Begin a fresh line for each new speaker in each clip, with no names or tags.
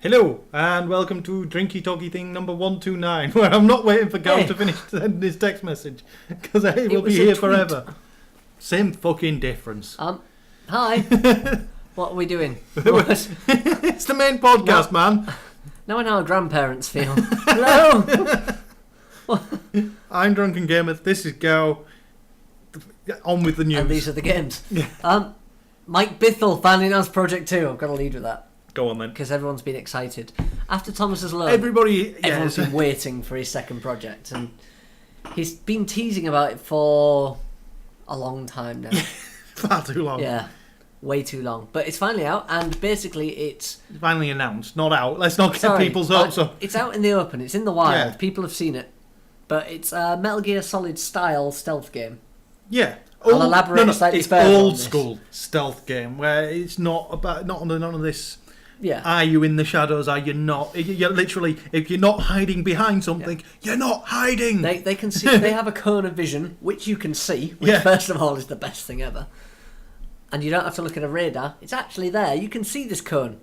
Hello, and welcome to Drinky Talky Thing number 129, where I'm not waiting for Gal to finish sending his text message, because it will be here forever. Same fucking difference.
Hi. What are we doing?
It's the main podcast, man.
Now I know how grandparents feel. Hello.
I'm DrunkenGamer, this is Gal. On with the news.
And these are the games. Mike Bithell finally announced Project 2. I've got to lead with that.
Go on then.
Because everyone's been excited. After Thomas's loan, everyone's been waiting for his second project. And he's been teasing about it for a long time now.
Far too long.
Yeah, way too long. But it's finally out, and basically it's
finally announced, not out. Let's not get people's hopes up.
It's out in the open. It's in the wild. Yeah. People have seen it. But it's a Metal Gear Solid style stealth game.
Yeah.
I'll elaborate slightly further.
It's old school stealth game where it's not about none of this.
Yeah.
Are you in the shadows? Are you not? You're literally, if you're not hiding behind something, you're not hiding.
They can see. They have a cone of vision, which you can see. Which first of all is the best thing ever. And you don't have to look at a radar. It's actually there. You can see this cone.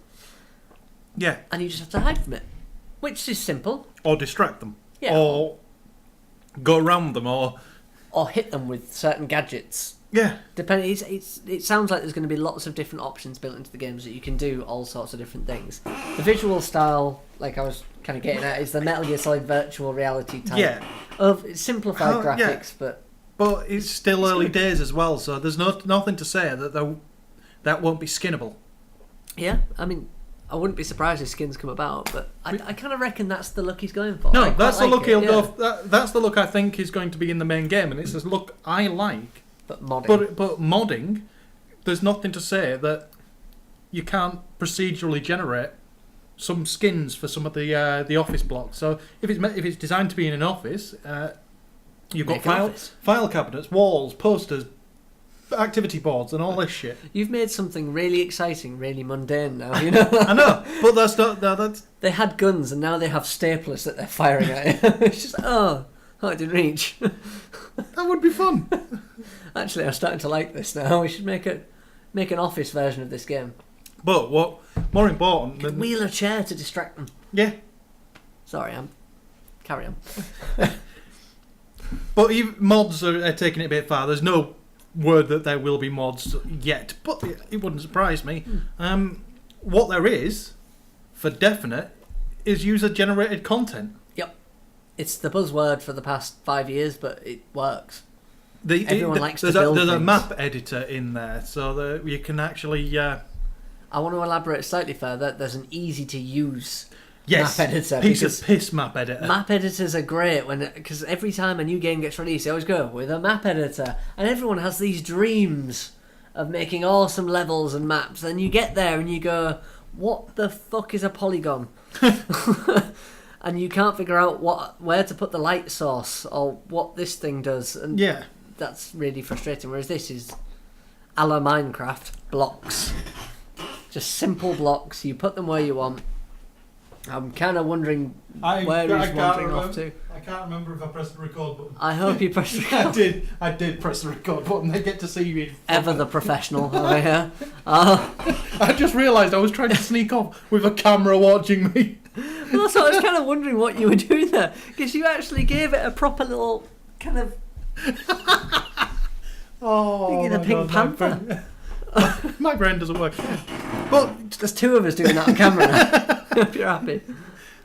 Yeah.
And you just have to hide from it, which is simple.
Or distract them.
Yeah.
Or go around them. Or
hit them with certain gadgets.
Yeah.
Depending, it sounds like there's going to be lots of different options built into the games that you can do all sorts of different things. The visual style, like I was kind of getting at, is the Metal Gear Solid virtual reality type of simplified graphics, but
it's still early days as well. So there's nothing to say that won't be skinnable.
Yeah, I mean, I wouldn't be surprised if skins come about, but I kind of reckon that's the look he's going for.
No, that's the look he'll go. That's the look I think is going to be in the main game, and it's this look I like.
But modding.
But modding, there's nothing to say that you can't procedurally generate some skins for some of the office blocks. So if it's designed to be in an office, you've got file cabinets, walls, posters, activity boards, and all this shit.
You've made something really exciting, really mundane now. You know.
I know, but that's not. That's.
They had guns, and now they have staplers that they're firing at you. It's just I didn't reach.
That would be fun.
Actually, I'm starting to like this now. We should make an office version of this game.
But what more important than
wheel a chair to distract them.
Yeah.
Sorry, carry on.
But even mods are taking it a bit far. There's no word that there will be mods yet, but it wouldn't surprise me. What there is, for definite, is user-generated content.
Yep. It's the buzzword for the past 5 years, but it works. Everyone likes to build
There's
things.
a map editor in there, so that you can actually... I
want to elaborate slightly further. There's an easy-to-use
map
editor.
Piss map editor.
Map editors are great because every time a new game gets released, they always go with a map editor. And everyone has these dreams of making awesome levels and maps. And you get there and you go, what the fuck is a polygon? And you can't figure out where to put the light source or what this thing does. And that's really frustrating. Whereas this is a la Minecraft, blocks. Just simple blocks. You put them where you want. I'm kind of wondering where he's wandering off to.
I can't remember if I pressed the record button.
I hope you pressed the record.
I did press the record button. They get to see me.
Ever the professional over here.
I just realised I was trying to sneak off with a camera watching me.
Well, that's what I was kind of wondering what you were doing there. Because you actually gave it a proper little kind of...
the
Pink Panther.
My brain doesn't work. But
there's two of us doing that on camera now. If you're happy.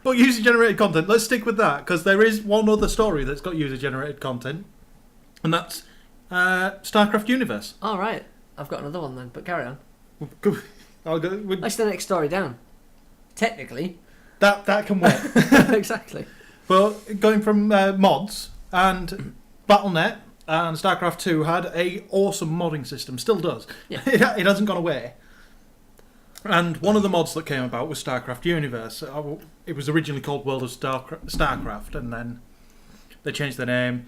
But user-generated content, let's stick with that, because there is one other story that's got user-generated content, and that's StarCraft Universe.
All right. I've got another one then, but carry on.
I'll go.
That's the next story down. Technically.
That can wait.
Exactly.
But going from mods, and Battle.net and StarCraft 2 had a awesome modding system, still does.
Yeah.
It hasn't gone away. And one of the mods that came about was StarCraft Universe. It was originally called World of StarCraft, and then they changed the name,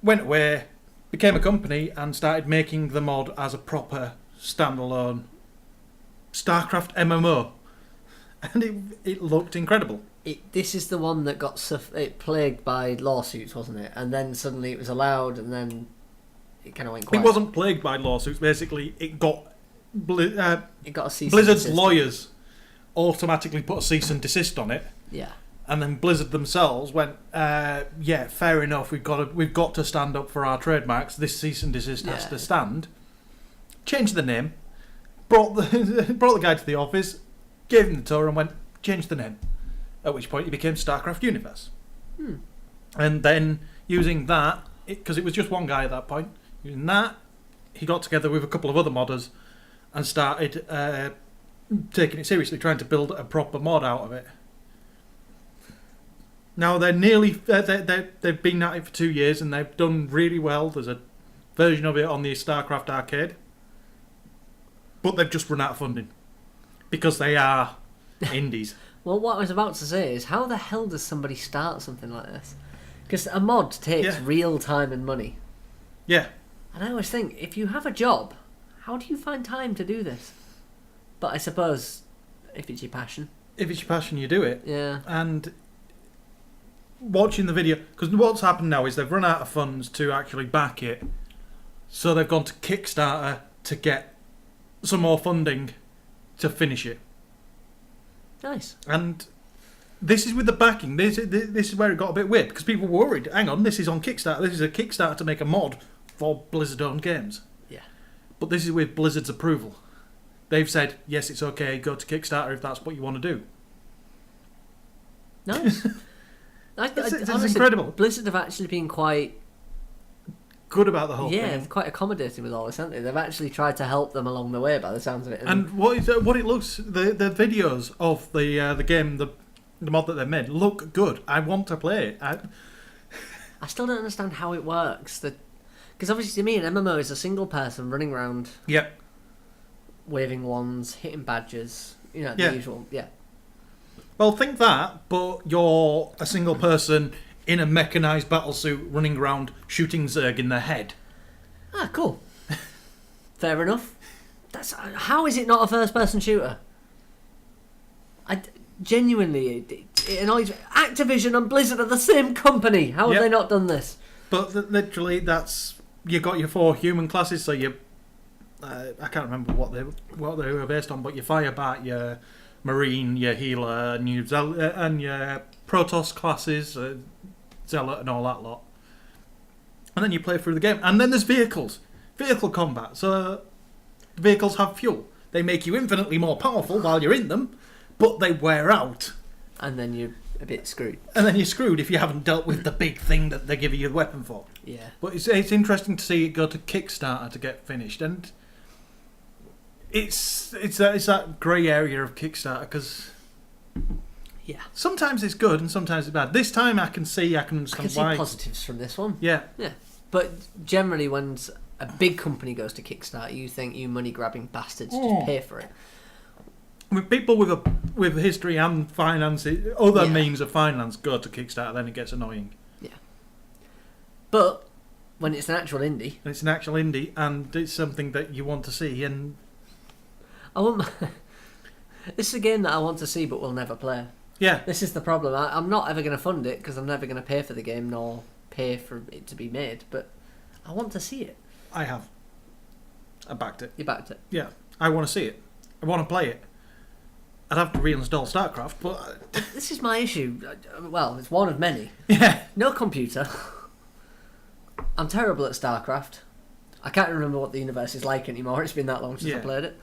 went away, became a company, and started making the mod as a proper standalone StarCraft MMO. And it looked incredible.
This is the one that got plagued by lawsuits, wasn't it? And then suddenly it was allowed, and then it kind of went quiet.
It wasn't plagued by lawsuits. Basically, it got
a cease
Blizzard's
and desist.
lawyers automatically put a cease and desist on it.
Yeah.
And then Blizzard themselves went, yeah, fair enough. We've got to stand up for our trademarks. This cease and desist has to stand. Changed the name. Brought the guy to the office, gave him the tour, and went, change the name. At which point, it became StarCraft Universe. And then using that, because it was just one guy at that point, using that, he got together with a couple of other modders and started taking it seriously, trying to build a proper mod out of it. Now they're nearly they've been at it for 2 years and they've done really well. There's a version of it on the StarCraft arcade, but they've just run out of funding because they are indies.
Well, what I was about to say is, how the hell does somebody start something like this? Because a mod takes real time and money.
Yeah.
And I always think, if you have a job, how do you find time to do this? But I suppose, if it's your passion.
If it's your passion, you do it.
Yeah.
And watching the video, because what's happened now is they've run out of funds to actually back it, so they've gone to Kickstarter to get some more funding to finish it.
Nice.
And this is with the backing. This is where it got a bit weird, because people were worried. Hang on, this is on Kickstarter. This is a Kickstarter to make a mod for Blizzard-owned games.
Yeah.
But this is with Blizzard's approval. They've said, yes, it's okay, go to Kickstarter if that's what you want to do.
Nice.
It's
honestly,
incredible.
Blizzard have actually been quite
good about the whole thing.
Yeah, quite accommodating with all this, haven't they? They've actually tried to help them along the way, by the sounds of it.
And what it looks, the videos of the game, the mod that they made, look good. I want to play it.
I still don't understand how it works. Because obviously to me, an MMO is a single person running around, waving wands, hitting badges, the usual. Yeah.
Well, think that, but you're a single person in a mechanised battlesuit running around shooting Zerg in the head.
Ah, cool. Fair enough. How is it not a first-person shooter? Genuinely, it annoys me. Activision and Blizzard are the same company. How have they not done this?
But literally, you got your 4 human classes. So you, I can't remember what they were based on, but your Firebat, your Marine, your Healer, and your Protoss classes, Zealot, and all that lot. And then you play through the game, and then there's vehicle combat. So vehicles have fuel. They make you infinitely more powerful while you're in them, but they wear out. And
then you're a bit screwed.
And then you're screwed if you haven't dealt with the big thing that they're giving you the weapon for.
Yeah.
But it's interesting to see it go to Kickstarter to get finished, and it's that grey area of Kickstarter, because sometimes it's good and sometimes it's bad. This time I can understand why.
See positives from this one.
Yeah.
But generally, when a big company goes to Kickstarter, you think you money-grabbing bastards just pay for it.
With people with history and finance, other means of finance go to Kickstarter, then it gets annoying. Yeah.
But when it's an actual indie,
and it's something that you want to see, and
this is a game that I want to see but will never play.
Yeah.
This is the problem. I'm not ever going to fund it because I'm never going to pay for the game nor pay for it to be made. But I want to see it.
I have. I backed it.
You backed it?
Yeah. I want to see it. I want to play it. I'd have to reinstall StarCraft, but
this is my issue. Well, it's one of many.
Yeah.
No computer. I'm terrible at StarCraft. I can't remember what the universe is like anymore. It's been that long since I played it.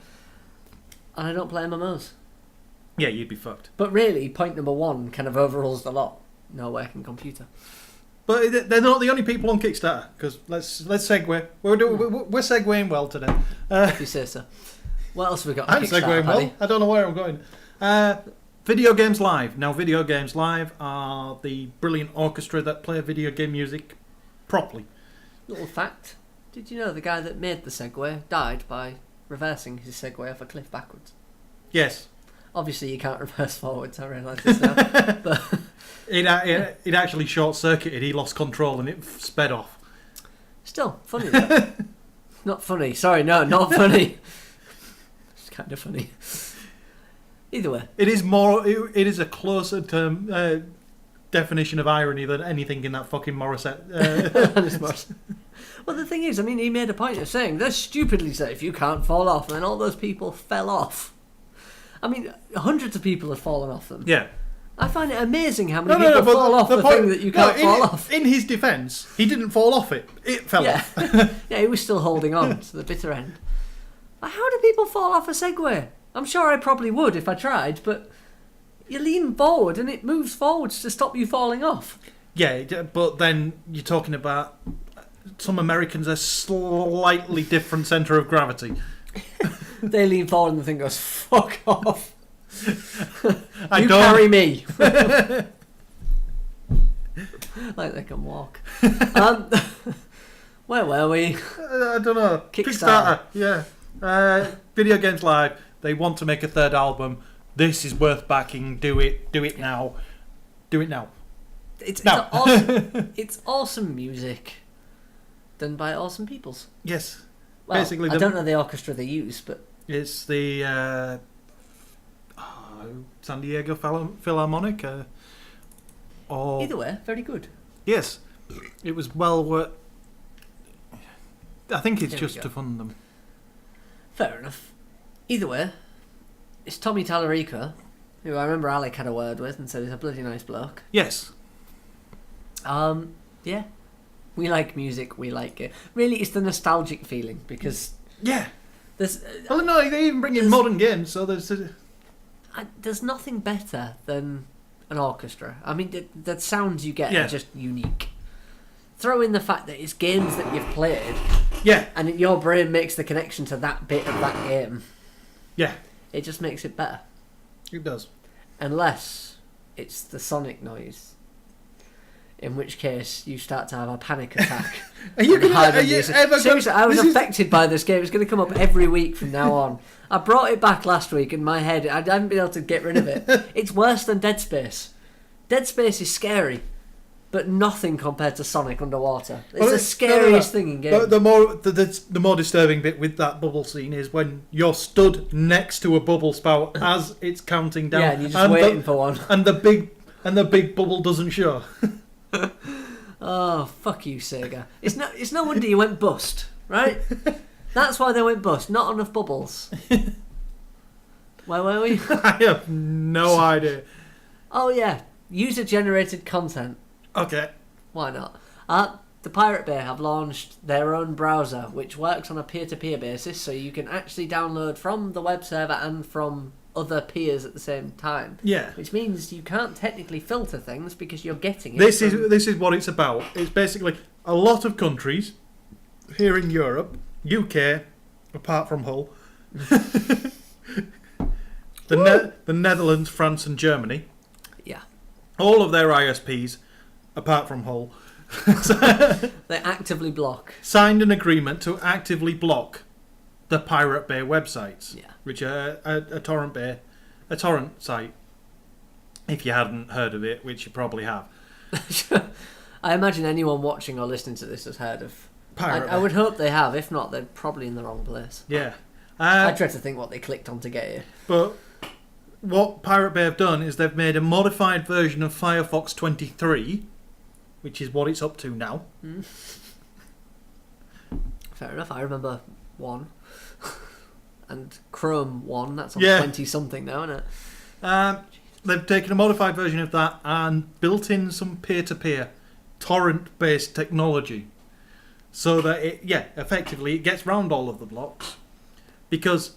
And I don't play MMOs.
Yeah, you'd be fucked.
But really, point number 1 kind of overrules the lot. No working computer.
But they're not the only people on Kickstarter, because let's segue. We're segueing well today.
If you say so. What else have we got on
I'm
Kickstarter,
segueing
Paddy?
well. I don't know where I'm going. Video Games Live. Now, Video Games Live are the brilliant orchestra that play video game music properly.
Little fact. Did you know the guy that made the Segway died by reversing his Segway off a cliff backwards?
Yes.
Obviously, you can't reverse forwards. I realise this now. But
it actually short-circuited. He lost control and it sped off.
Still, funny though. Not funny. Sorry, no, not funny. It's kind of funny. Either way.
It is a closer term definition of irony than anything in that fucking Morissette.
Well, the thing is, I mean, he made a point of saying, they're stupidly safe, you can't fall off. And then all those people fell off. I mean, hundreds of people have fallen off them.
Yeah.
I find it amazing how many people fall off the thing that you can't fall off.
In his defence, he didn't fall off it. It fell off.
Yeah, he was still holding on to the bitter end. But how do people fall off a Segway? I'm sure I probably would if I tried, but you lean forward and it moves forwards to stop you falling off.
Yeah, but then you're talking about some Americans are slightly different centre of gravity.
They lean forward and the thing goes, fuck off.
I
you
don't...
carry me. Like they can walk. Where were we?
I don't know.
Kickstarter.
Yeah. Video Games Live. They want to make a third album. This is worth backing. Do it. Do it now. Do it now.
It's awesome. It's awesome music done by awesome peoples.
Yes.
Well,
Basically,
I don't know the orchestra they use, but
it's the San Diego Philharmonic. Or
either way, very good.
Yes, it was well worth. I think it's
There we
just
go.
to fund them.
Fair enough. Either way, it's Tommy Tallarico, who I remember Alec had a word with and said he's a bloody nice bloke.
Yes.
Yeah. We like music, we like it. Really, it's the nostalgic feeling because
Yeah.
there's
Well, no, they even bring in modern games, so
there's nothing better than an orchestra. I mean, the sounds you get
Yeah.
are just unique. Throw in the fact that it's games that you've played,
yeah,
and your brain makes the connection to that bit of that game.
yeah,
It just makes it better.
it does.
Unless it's the sonic noise. In which case, you start to have a panic attack.
Are you
Seriously, I was
this
affected by this game. It's going to come up every week from now on. I brought it back last week in my head. I haven't been able to get rid of it. It's worse than Dead Space. Dead Space is scary, but nothing compared to Sonic underwater. It's the scariest thing in games.
The more disturbing bit with that bubble scene is when you're stood next to a bubble spout as it's counting down.
Yeah, and you're just waiting for one.
And the big bubble doesn't show.
Oh, fuck you, Sega. It's no wonder you went bust, right? That's why they went bust. Not enough bubbles. Where were we?
I have no idea.
Oh, yeah. User-generated content.
Okay.
Why not? The Pirate Bay have launched their own browser, which works on a peer-to-peer basis, so you can actually download from the web server and from other peers at the same time.
Yeah.
Which means you can't technically filter things because you're getting it.
This is what it's about. It's basically a lot of countries here in Europe, UK, apart from Hull, the Netherlands, France, and Germany.
Yeah.
All of their ISPs, apart from Hull,
They actively block.
signed an agreement to actively block the Pirate Bay websites,
Yeah.
which are a torrent site. If you hadn't heard of it, which you probably have.
I imagine anyone watching or listening to this has heard of
Pirate
I
Bay.
would hope they have. If not, they're probably in the wrong place.
Yeah.
I dread to think what they clicked on to get here.
But what Pirate Bay have done is they've made a modified version of Firefox 23, which is what it's up to now.
Fair enough. I remember 1. And Chrome 1. That's on
Yeah.
20-something now, isn't it?
They've taken a modified version of that and built in some peer-to-peer torrent-based technology, so that effectively it gets round all of the blocks, because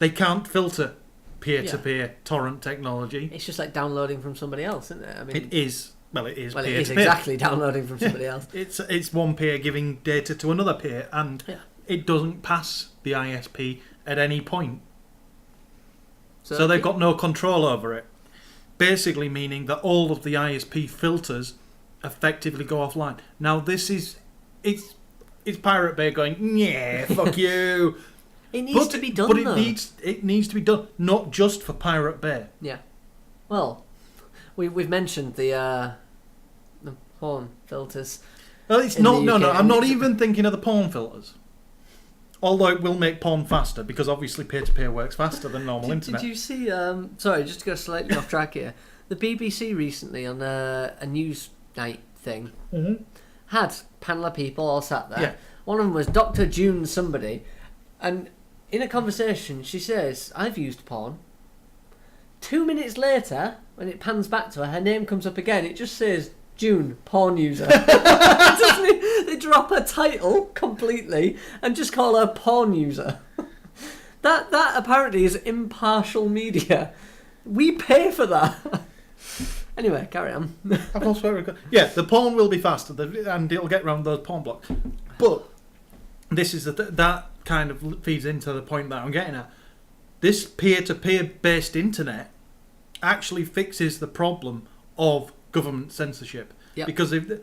they can't filter peer-to-peer torrent technology.
It's just like downloading from somebody else, isn't it? I mean,
It is. Well, it is.
Well, it
peer
is
to peer.
exactly downloading from somebody else.
It's one peer giving data to another peer, and it doesn't pass the ISP at any point. So they've got no control over it. Basically meaning that all of the ISP filters effectively go offline. Now it's Pirate Bay going, yeah, fuck you.
It needs to be done,
but
though.
it needs to be done, not just for Pirate Bay.
Yeah. Well, we've mentioned the porn filters.
Well, it's
in
not.
the
No,
UK,
no. I'm
and
not
it's-
even thinking of the porn filters. Although it will make porn faster, because obviously peer-to-peer works faster than normal internet.
Did you see? Sorry, just to go slightly off track here. The BBC recently on a news night thing had a panel of people all sat there.
Yeah.
One of them was Dr. June somebody, and in a conversation she says, "I've used porn. 2 minutes later, when it pans back to her, her name comes up again. It just says June, porn user. Doesn't it? They drop her title completely and just call her porn user. That apparently is impartial media. We pay for that. Anyway, carry on.
I've lost where we go. Yeah, the porn will be faster, and it'll get around those porn blocks. But this is that kind of feeds into the point that I'm getting at. This peer-to-peer based internet actually fixes the problem of government censorship.
Yep.
Because if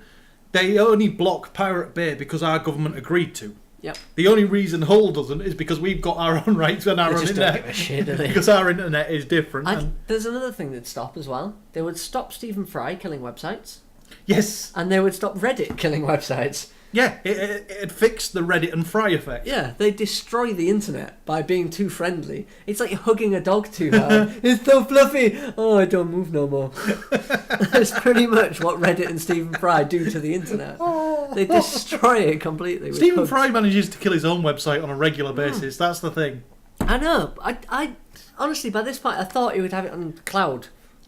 they only block Pirate Bay because our government agreed to.
Yep.
The only reason Hull doesn't is because we've got our own rights on our own internet.
Don't give a shit, do they?
Because our internet is different.
There's another thing they'd stop as well. They would stop Stephen Fry killing websites.
Yes.
And they would stop Reddit killing websites.
Yeah, it fixed the Reddit and Fry effect.
Yeah, they destroy the internet by being too friendly. It's like hugging a dog too hard. It's so fluffy. Oh, I don't move no more. That's pretty much what Reddit and Stephen Fry do to the internet. They destroy it completely.
Stephen Fry manages to kill his own website on a regular basis. That's the thing.
I know. I honestly, by this point, I thought he would have it on cloud.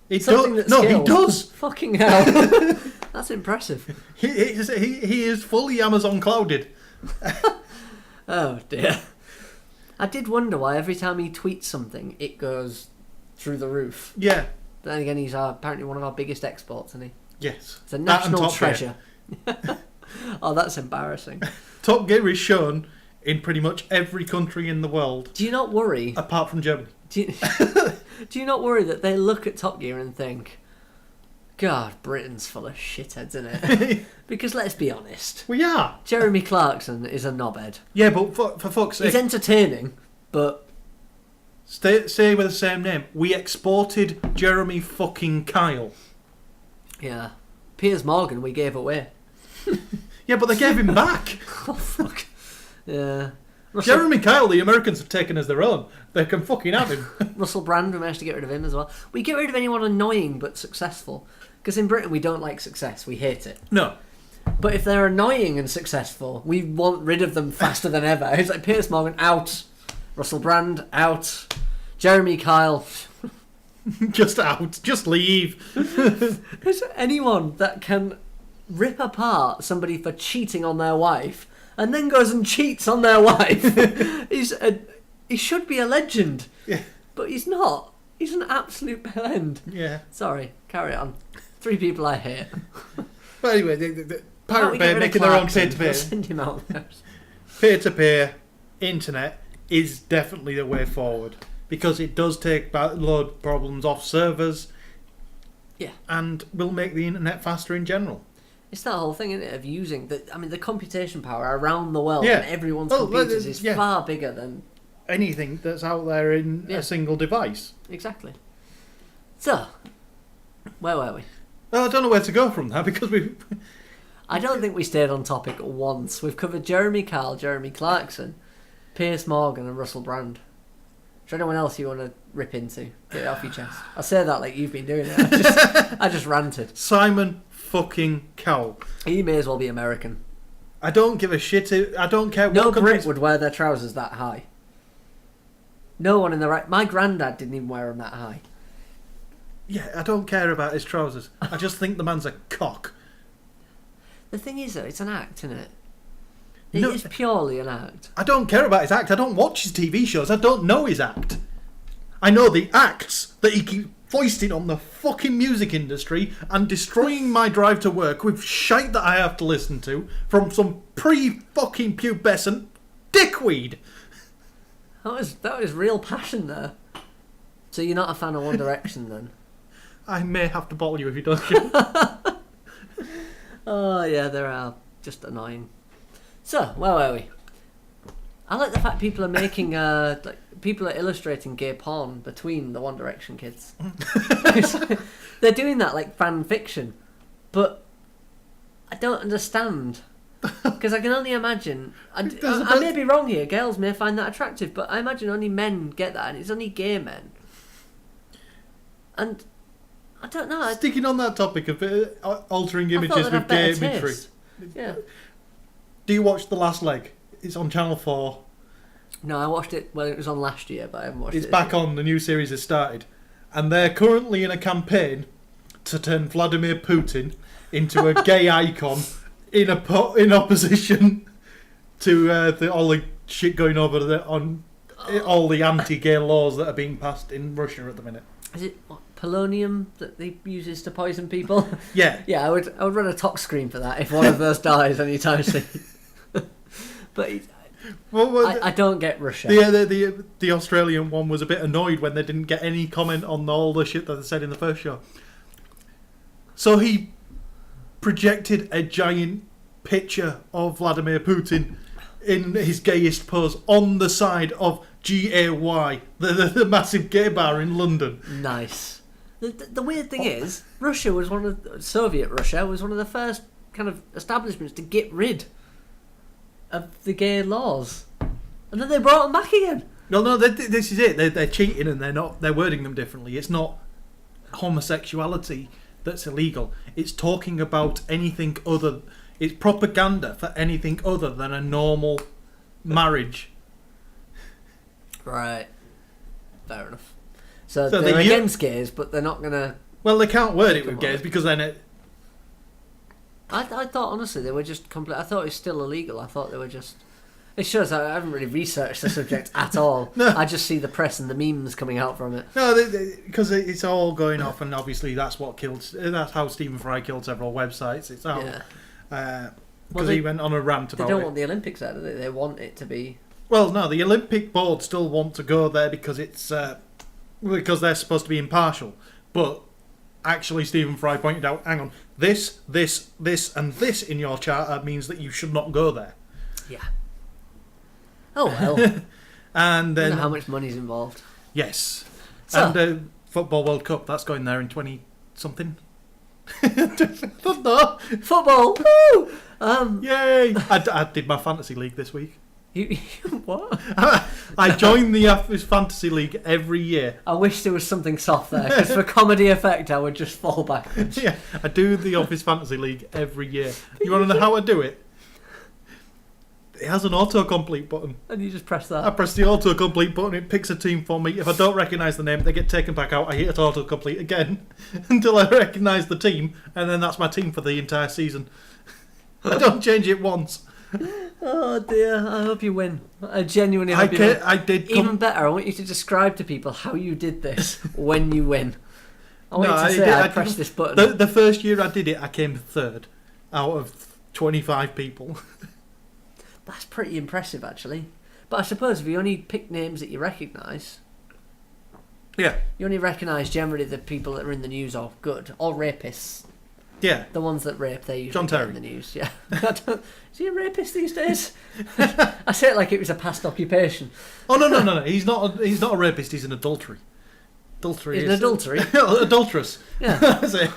He does.
Fucking hell. That's impressive.
He is fully Amazon clouded.
Oh dear. I did wonder why every time he tweets something, it goes through the roof.
Yeah.
But then again, he's apparently one of our biggest exports, isn't he?
Yes.
It's a national treasure. Oh, that's embarrassing.
Top Gear is shown in pretty much every country in the world.
Do you not worry?
Apart from Germany.
Do you not worry that they look at Top Gear and think, God, Britain's full of shitheads, isn't it? Because let's be honest.
We are.
Jeremy Clarkson is a knobhead.
Yeah, but for fuck's sake.
He's entertaining, but...
Say with the same name. We exported Jeremy fucking Kyle.
Yeah. Piers Morgan we gave away.
Yeah, but they gave him back.
Oh, fuck. Yeah.
Jeremy Kyle, the Americans have taken as their own. They can fucking have him.
Russell Brand, we managed to get rid of him as well. We get rid of anyone annoying but successful. Because in Britain we don't like success, we hate it.
No.
But if they're annoying and successful, we want rid of them faster than ever. It's like Piers Morgan, out. Russell Brand, out. Jeremy Kyle.
Just out. Just leave.
Is there anyone that can rip apart somebody for cheating on their wife and then goes and cheats on their wife? He should be a legend.
Yeah.
But he's not. He's an absolute bellend.
Yeah.
Sorry, carry on. 3 people I hate.
But anyway, the Pirate Bay making their own peer-to-peer.
Send him out there.
Peer-to-peer internet is definitely the way forward. Because it does take load problems off servers.
Yeah.
And will make the internet faster in general.
It's that whole thing, isn't it, of using the computation power around the world
Yeah.
and everyone's computers is
yeah.
far bigger than
anything that's out there in a single device.
Exactly. So, where were we?
Well, I don't know where to go from that because
I don't think we stayed on topic once. We've covered Jeremy Kyle, Jeremy Clarkson, Piers Morgan and Russell Brand. Is there anyone else you want to rip into? Get it off your chest. I say that like you've been doing it. I just ranted.
Simon fucking Cowell.
He may as well be American.
I don't give a shit. I don't care
No
what
Brit
countries...
would wear their trousers that high. No one in the right... My granddad didn't even wear them that high.
Yeah, I don't care about his trousers. I just think the man's a cock.
The thing is, though, it's an act, isn't it?
No.
It is purely an act.
I don't care about his act. I don't watch his TV shows. I don't know his act. I know the acts that he keeps foisting on the fucking music industry and destroying my drive to work with shite that I have to listen to from some pre-fucking pubescent dickweed.
That was real passion there. So you're not a fan of One Direction then?
I may have to bottle you if you don't.
Oh yeah, they are just annoying. So, where were we? I like the fact people are making people are illustrating gay porn between the One Direction kids. They're doing that like fan fiction, but I don't understand because I can only imagine. I may be wrong here. Girls may find that attractive, but I imagine only men get that, and it's only gay men. And I don't know.
Sticking on that topic of altering images with gay imagery.
Yeah.
Do you watch The Last Leg? It's on Channel 4.
No, I watched it when it was on last year, but I haven't watched it.
It's back on. The new series has started. and they're currently in a campaign to turn Vladimir Putin into a gay icon in opposition to all the shit going over on all the anti-gay laws that are being passed in Russia at the minute.
Is it polonium that they uses to poison people?
Yeah.
Yeah, I would run a talk screen for that if one of those dies anytime soon. But I don't get Russia.
The Australian one was a bit annoyed when they didn't get any comment on all the shit that they said in the first show. So he projected a giant picture of Vladimir Putin in his gayest pose on the side of GAY, the massive gay bar in London.
Nice. The weird thing is, Soviet Russia was one of the first kind of establishments to get rid of the gay laws, and then they brought them back again.
No, this is it. They're cheating, and they're wording them differently. It's not homosexuality that's illegal. It's talking about anything other. It's propaganda for anything other than a normal marriage.
Right. Fair enough. So they're against gays, but they're not gonna.
Well, they can't word it with gays because then it.
I thought honestly they were just complete. I thought it was still illegal. I thought they were just. It shows I haven't really researched the subject at all.
No.
I just see the press and the memes coming out from it.
No, because it's all going off, and obviously that's what killed. That's how Stephen Fry killed several websites. It's how.
Yeah.
Because he went on a rant about it.
They don't want the Olympics there, do they? They want it to be.
Well, no, the Olympic board still want to go there because it's because they're supposed to be impartial. But actually, Stephen Fry pointed out, hang on, this, and this in your charter means that you should not go there.
Yeah. Oh well.
And then
I wonder how much money's involved.
Yes.
So,
and Football World Cup, that's going there in 20-something. No.
Football. Woo!
Yay! I did my fantasy league this week.
You what?
I join the Office Fantasy League every year.
I wish there was something soft there, because for comedy effect, I would just fall backwards.
Yeah, I do the Office Fantasy League every year. You want to know how I do it? It has an autocomplete button.
And you just press that.
I press the autocomplete button, it picks a team for me. If I don't recognise the name, they get taken back out. I hit autocomplete again until I recognise the team, and then that's my team for the entire season. I don't change it once.
Oh dear, I hope you win. I genuinely hope you win.
I did.
Even better, I want you to describe to people how you did this when you win. I want you to say, I pressed this button.
The first year I did it, I came third out of 25 people.
That's pretty impressive, actually. But I suppose if you only pick names that you recognise...
Yeah.
You only recognise generally the people that are in the news are good. Or rapists.
Yeah.
The ones that rape, they usually
John
get
Terry.
in the news. Yeah. Is he a rapist these days? I say it like it was a past occupation.
Oh, no. He's not a rapist, he's an adultery.
He's an adultery?
Adulteress.
Yeah.
That's it.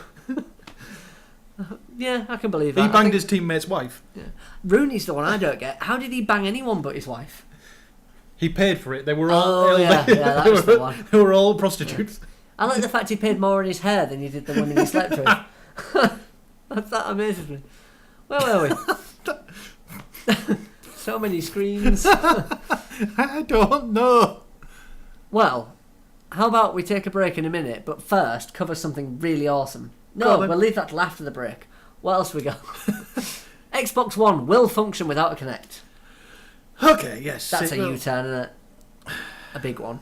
Yeah, I can believe that.
He banged his teammate's wife.
Yeah. Rooney's the one I don't get. How did he bang anyone but his wife?
He paid for it. They were all...
Oh, yeah, that was the one.
They were all prostitutes.
I like the fact he paid more on his hair than he did the women he slept with. That amazes me. Where were we? So many screens.
I don't know.
Well, how about we take a break in a minute, but first cover something really awesome.
Go
No,
on, then.
we'll leave that till after the break. What else we got? Xbox One will function without a Kinect.
Okay, yes.
That's
it
a
will.
U-turn, isn't it? A big one.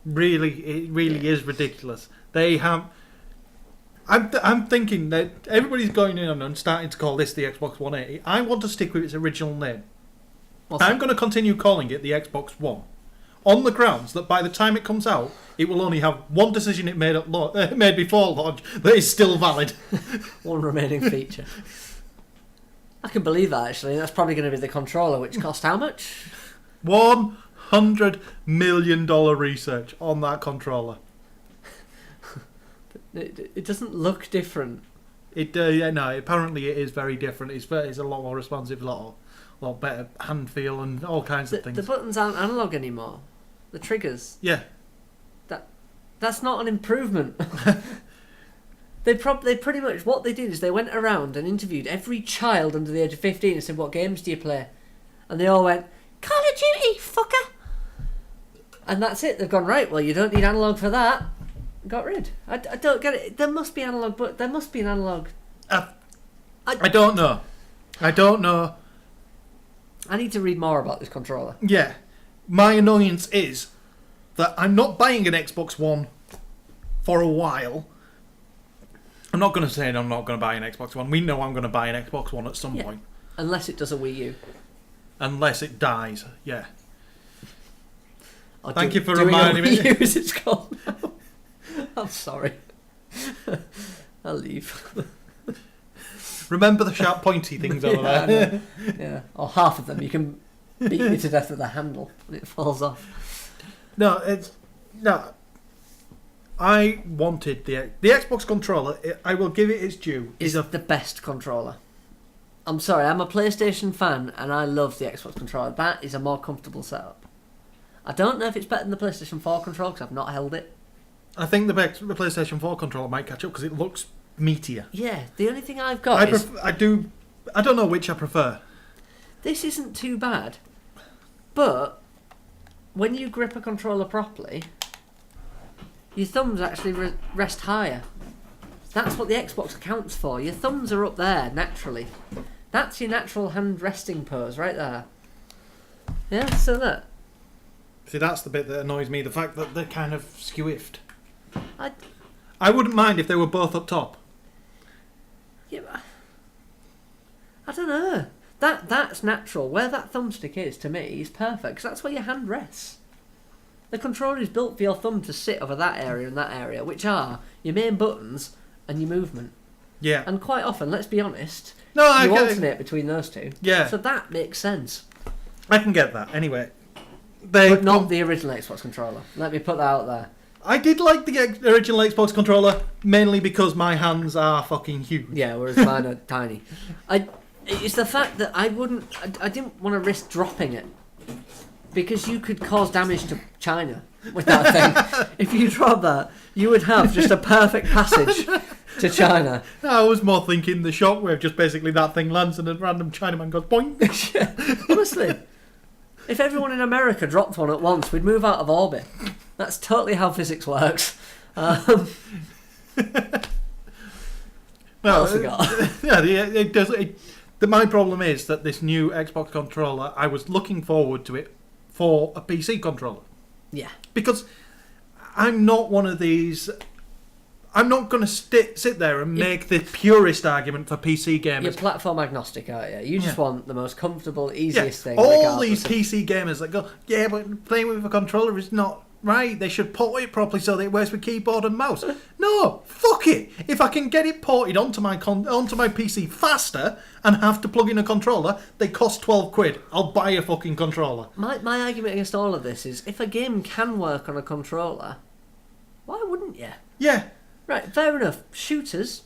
It really is ridiculous. They have... I'm thinking that everybody's going in and starting to call this the Xbox 180. I want to stick with its original name. I'm going to continue calling it the Xbox One, on the grounds that by the time it comes out, it will only have one decision it made made before launch that is still valid.
One remaining feature. I can believe that, actually. That's probably going to be the controller, which cost how much?
$100 million research on that controller.
It doesn't look different.
No, apparently it is very different. It's a lot more responsive, a lot better hand feel and all kinds of things.
The buttons aren't analog anymore. The triggers.
Yeah.
That's not an improvement. They pretty much, what they did is they went around and interviewed every child under the age of 15 and said, what games do you play? And they all went, Call of Duty, fucker! And that's it. They've gone, right, well, you don't need analog for that. got rid. I don't get it. There must be analog, but there must be an analog.
I don't know. I don't know.
I need to read more about this controller.
Yeah. My annoyance is that I'm not buying an Xbox One for a while. I'm not going to say I'm not going to buy an Xbox One. We know I'm going to buy an Xbox One at some point.
Unless it does a Wii U.
Unless it dies, yeah.
Or
Thank you for reminding me.
Wii U, as it's called now. I'm sorry. I'll leave.
Remember the sharp pointy things over there?
Yeah, or half of them. You can beat me to death with a handle and it falls off.
No. I wanted the Xbox controller. I will give it its due.
Is the best controller. I'm sorry, I'm a PlayStation fan and I love the Xbox controller. That is a more comfortable setup. I don't know if it's better than the PlayStation 4 controller because I've not held it.
I think the PlayStation 4 controller might catch up because it looks meatier.
Yeah, the only thing I've got is...
I don't know which I prefer.
This isn't too bad, but when you grip a controller properly, your thumbs actually rest higher. That's what the Xbox accounts for. Your thumbs are up there naturally. That's your natural hand resting pose right there. Yeah, so that.
See, that's the bit that annoys me. The fact that they're kind of skewiffed.
I
wouldn't mind if they were both up top.
Yeah, I don't know. That's natural. Where that thumbstick is, to me, is perfect because that's where your hand rests. The controller is built for your thumb to sit over that area and that area, which are your main buttons and your movement.
Yeah.
And quite often, let's be honest,
you
alternate between those two.
Yeah.
So that makes sense.
I can get that. Anyway.
But not the original Xbox controller. Let me put that out there.
I did like the original Xbox controller, mainly because my hands are fucking huge.
Yeah, whereas mine are tiny. It's the fact that I didn't want to risk dropping it. Because you could cause damage to China with that thing. If you drop that, you would have just a perfect passage to China.
I was more thinking the shockwave, just basically that thing lands and a random Chinaman goes boing.
Yeah, honestly. If everyone in America dropped one at once, we'd move out of orbit. That's totally how physics works. What else we got?
Yeah, it does. My problem is that this new Xbox controller, I was looking forward to it for a PC controller.
Yeah.
Because I'm not one of these... I'm not going to sit there and make the purist argument for PC gamers.
You're platform agnostic, aren't you? You just want the most comfortable, easiest thing.
All these PC gamers that go, yeah, but playing with a controller is not right. They should port it properly so that it works with keyboard and mouse. No, fuck it. If I can get it ported onto my PC faster and have to plug in a controller, they cost £12. I'll buy a fucking controller.
My argument against all of this is, if a game can work on a controller, why wouldn't you?
Yeah.
Right, fair enough. Shooters,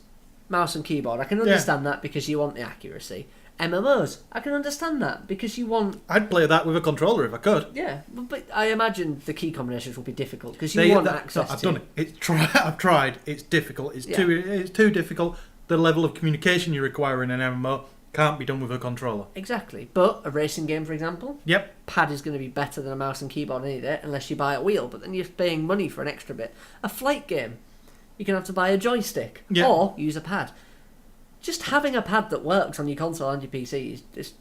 mouse and keyboard, I can understand that because you want the accuracy. MMOs, I can understand that because you want...
I'd play that with a controller if I could.
Yeah, but I imagine the key combinations will be difficult because you want access
I've
to...
done it. I've tried. It's difficult. It's too difficult. The level of communication you require in an MMO can't be done with a controller.
Exactly. But a racing game, for example,
yep,
pad is going to be better than a mouse and keyboard any day unless you buy a wheel, but then you're paying money for an extra bit. A flight game, you're going to have to buy a joystick or use a pad. Just having a pad that works on your console and your PC is just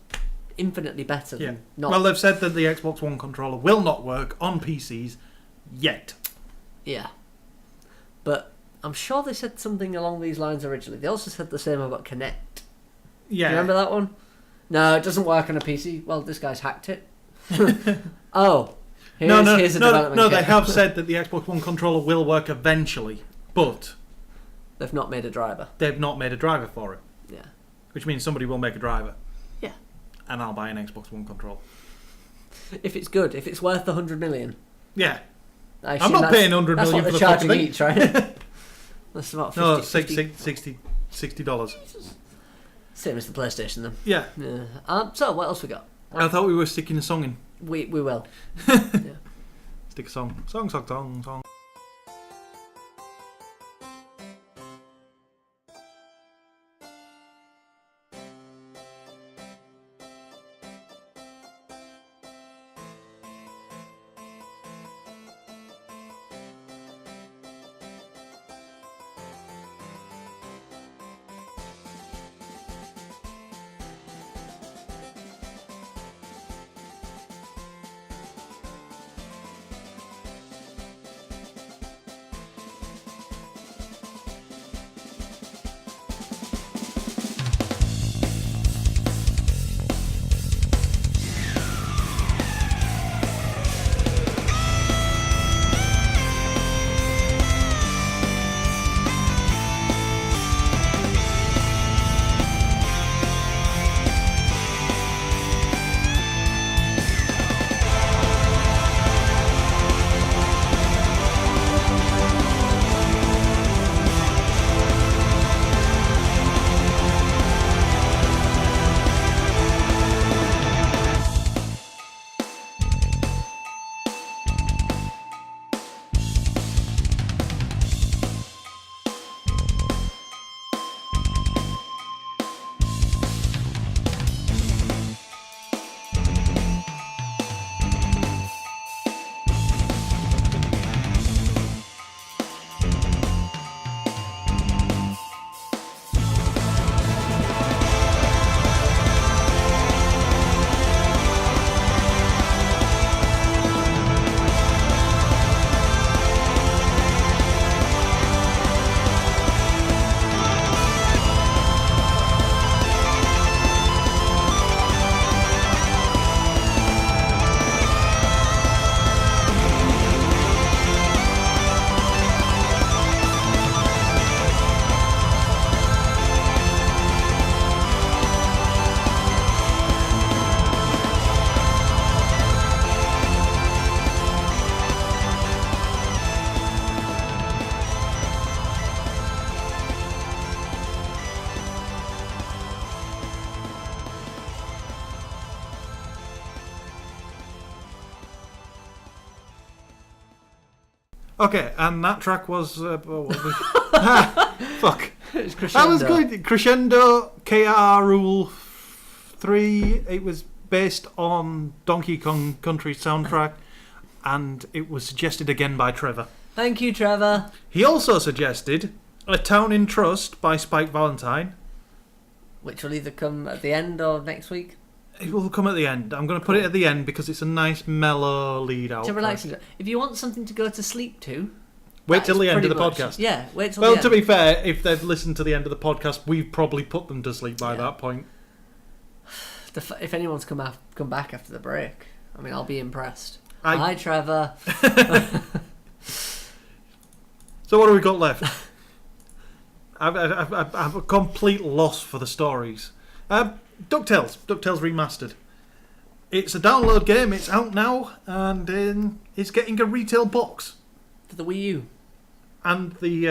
infinitely better than not.
Well, they've said that the Xbox One controller will not work on PCs yet.
Yeah. But I'm sure they said something along these lines originally. They also said the same about Kinect.
Yeah.
Do you remember that one? No, it doesn't work on a PC. Well, this guy's hacked it. Oh. Here's a development
No,
kit.
they have said that the Xbox One controller will work eventually, but...
They've not made a driver.
They've not made a driver for it.
Yeah.
Which means somebody will make a driver.
Yeah.
And I'll buy an Xbox One controller.
If it's good, if it's worth 100 million.
Yeah.
I'm
not paying 100 million
for the
fucking
charging
thing.
each, right? That's about 50,
$60.
Same as the PlayStation then.
Yeah.
So what else we got?
I thought we were sticking a song in.
We will. Yeah.
Stick a song. Song. Okay, and that track was... what was fuck.
It's
That was
Crescendo.
good. Crescendo, KR Rule 3. It was based on Donkey Kong Country soundtrack, and it was suggested again by Trevor.
Thank you, Trevor.
He also suggested A Town in Trust by Spike Valentine.
Which will either come at the end or next week.
It will come at the end. I'm going to put it at the end because it's a nice mellow lead out.
To relax. If you want something to go to sleep to,
Wait till the end of the
pretty much-
podcast.
Yeah, wait till
Well,
the
to
end.
be fair, if they've listened to the end of the podcast, we've probably put them to sleep by
Yeah.
that point.
If anyone's come back after the break, I mean, I'll be impressed.
I-
Hi, Trevor.
So what have we got left? I've a complete loss for the stories. DuckTales Remastered. It's a download game. It's out now, and it's getting a retail box
For the Wii U.
and the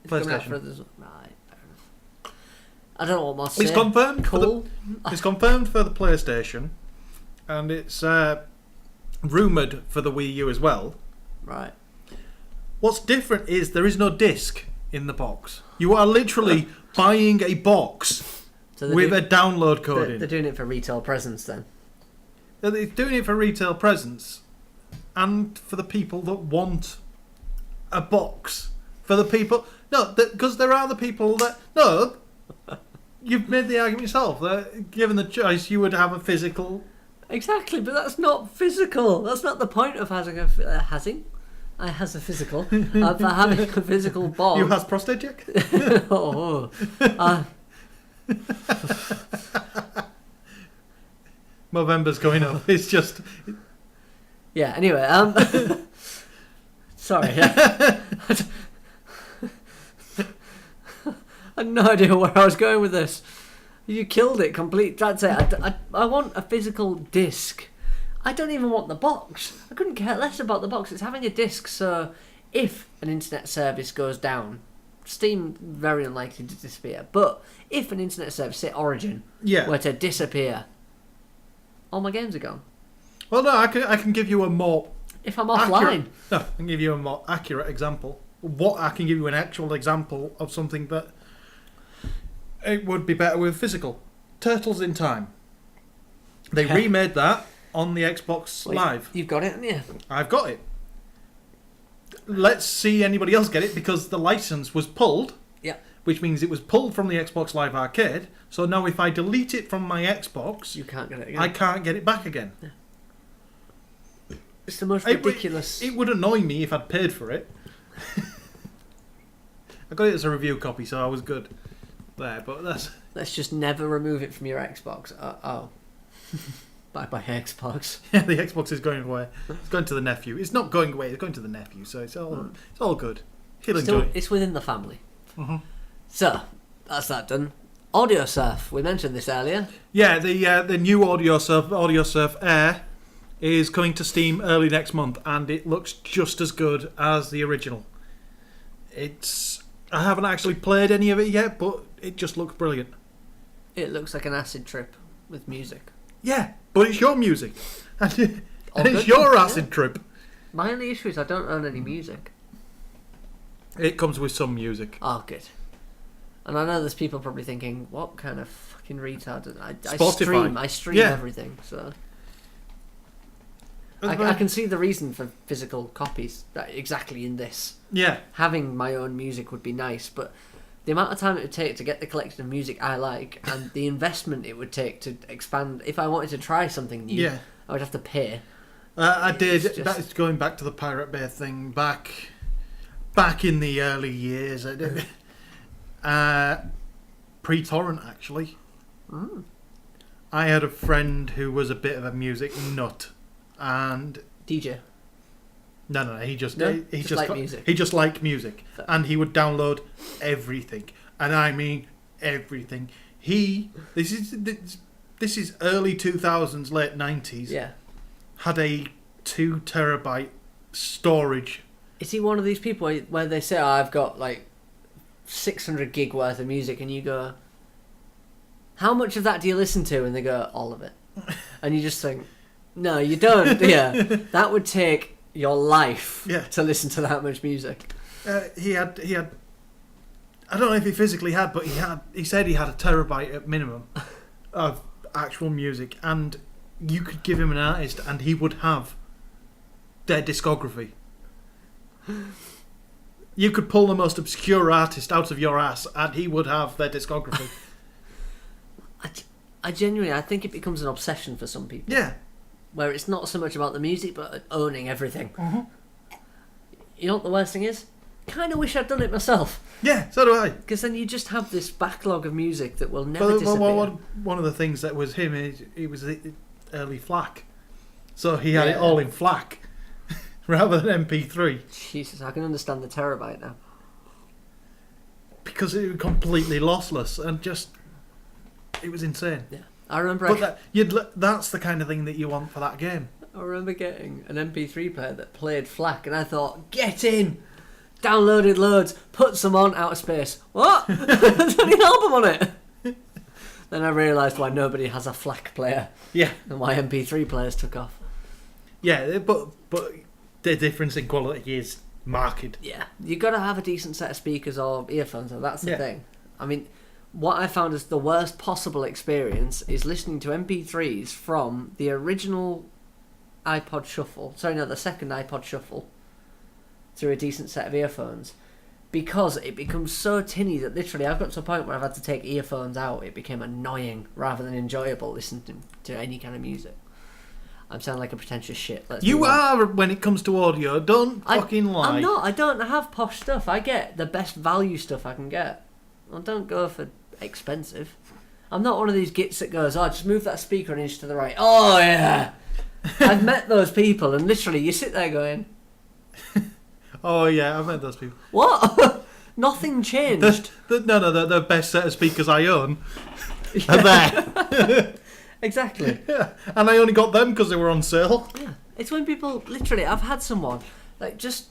It's coming out for
PlayStation.
others. Right, fair enough. I don't know what more to
It's
say.
confirmed.
Cool.
It's confirmed for the PlayStation, and it's rumored for the Wii U as well.
Right.
What's different is there is no disc in the box. You are literally buying a box
So they're
with
doing-
a download code
They're
in.
doing it for retail presence then.
They're doing it for retail presence and for the people that want a box. For the people... No, because there are the people that... No, you've made the argument yourself that given the choice you would have a physical...
Exactly, but that's not physical. That's not the point of having a I has a physical. For having a physical ball.
You has prostate check?
oh.
Movember's going up. It's just...
Yeah. Anyway. Sorry. I had no idea where I was going with this. You killed it complete. That's it. I want a physical disc. I don't even want the box. I couldn't care less about the box. It's having a disc, so if an internet service goes down, Steam very unlikely to disappear. But if an internet service, say Origin,
Yeah.
were to disappear, all my games are gone.
Well, no, I can give you a more...
If I'm offline,
No, I can give you a more accurate example. I can give you an actual example of something that it would be better with physical. Turtles in Time. They
Yeah.
remade that on the Xbox
Wait,
Live.
you've got it, haven't you?
I've got it. Let's see anybody else get it because the license was pulled.
Yeah.
Which means it was pulled from the Xbox Live Arcade. So now if I delete it from my Xbox,
You can't get it again.
I can't get it back again.
It's the most
It-
ridiculous.
It would annoy me if I'd paid for it. I got it as a review copy, so I was good there. But that's
Let's just never remove it from your Xbox. Oh. Bye bye Xbox.
yeah. The Xbox is going away. It's going to the nephew. It's not going away. It's going to the nephew. So it's all good. He'll enjoy
Still,
it.
it's within the family.
Mhm.
So, that's that done. Audio Surf. We mentioned this earlier.
Yeah, the new Audio Surf Air is coming to Steam early next month, and it looks just as good as the original. I haven't actually played any of it yet, but it just looks brilliant.
It looks like an acid trip with music.
Yeah, but it's your music, and
All
it's
good.
your
Yeah.
acid trip.
My only issue is I don't own any music.
It comes with some music.
Oh, good. And I know there's people probably thinking, what kind of fucking retard?
Spotify.
I stream
Yeah.
everything, so... I can see the reason for physical copies that exactly in this.
Yeah,
Having my own music would be nice, but the amount of time it would take to get the collection of music I like and the investment it would take to expand, if I wanted to try something new,
yeah.
I would have to pay.
I did.
It's just-
That is going back to the Pirate Bay thing back in the early years. I did. Pre-torrent, actually.
Mm.
I had a friend who was a bit of a music nut, and
DJ.
no, he just
Just like music.
He just liked music,
Fair.
and he would download everything, and I mean everything. This is early 2000s, late 90s.
Yeah.
Had a 2 terabyte storage.
Is he one of these people where they say, oh, I've got like 600 gig worth of music, and you go, how much of that do you listen to? And they go, all of it. And you just think, no, you don't. Yeah, that would take your life
Yeah.
to listen to that much music.
He had. I don't know if he physically had, but he said he had a terabyte at minimum of actual music, and you could give him an artist, and he would have their discography. You could pull the most obscure artist out of your ass, and he would have their discography.
I genuinely, I think it becomes an obsession for some people.
Yeah.
Where it's not so much about the music, but owning everything.
Mm-hmm.
You know what the worst thing is? Kind of wish I'd done it myself.
Yeah, so do I.
Because then you just have this backlog of music that will never disappear.
One of the things that was him is he was the early FLAC, so he had it all in FLAC rather than MP3.
Jesus, I can understand the terabyte now.
Because it was completely lossless and just it was insane.
Yeah, I remember.
But that's the kind of thing that you want for that game.
I remember getting an MP3 player that played FLAC, and I thought, get in. Downloaded loads, put some on, out of space. What? There's only an album on it. Then I realised why nobody has a FLAC player.
Yeah.
And why MP3 players took off.
Yeah, but the difference in quality is marked.
Yeah, you got to have a decent set of speakers or earphones, and that's the thing. I mean, what I found is the worst possible experience is listening to MP3s from the original iPod Shuffle. Sorry, no, the second iPod Shuffle. Through a decent set of earphones, because it becomes so tinny that literally I've got to a point where I've had to take earphones out. It became annoying rather than enjoyable listening to any kind of music. I'm sounding like a pretentious shit.
You are when it comes to audio. Don't fucking lie.
I'm not. I don't have posh stuff. I get the best value stuff I can get. I don't go for expensive. I'm not one of these gits that goes, oh, just move that speaker an inch to the right. Oh yeah. I've met those people, and literally you sit there going,
oh yeah, I've met those people.
What? Nothing changed.
The best set of speakers I own are there.
Exactly.
Yeah. And I only got them because they were on sale.
Yeah. It's when people literally. I've had someone like just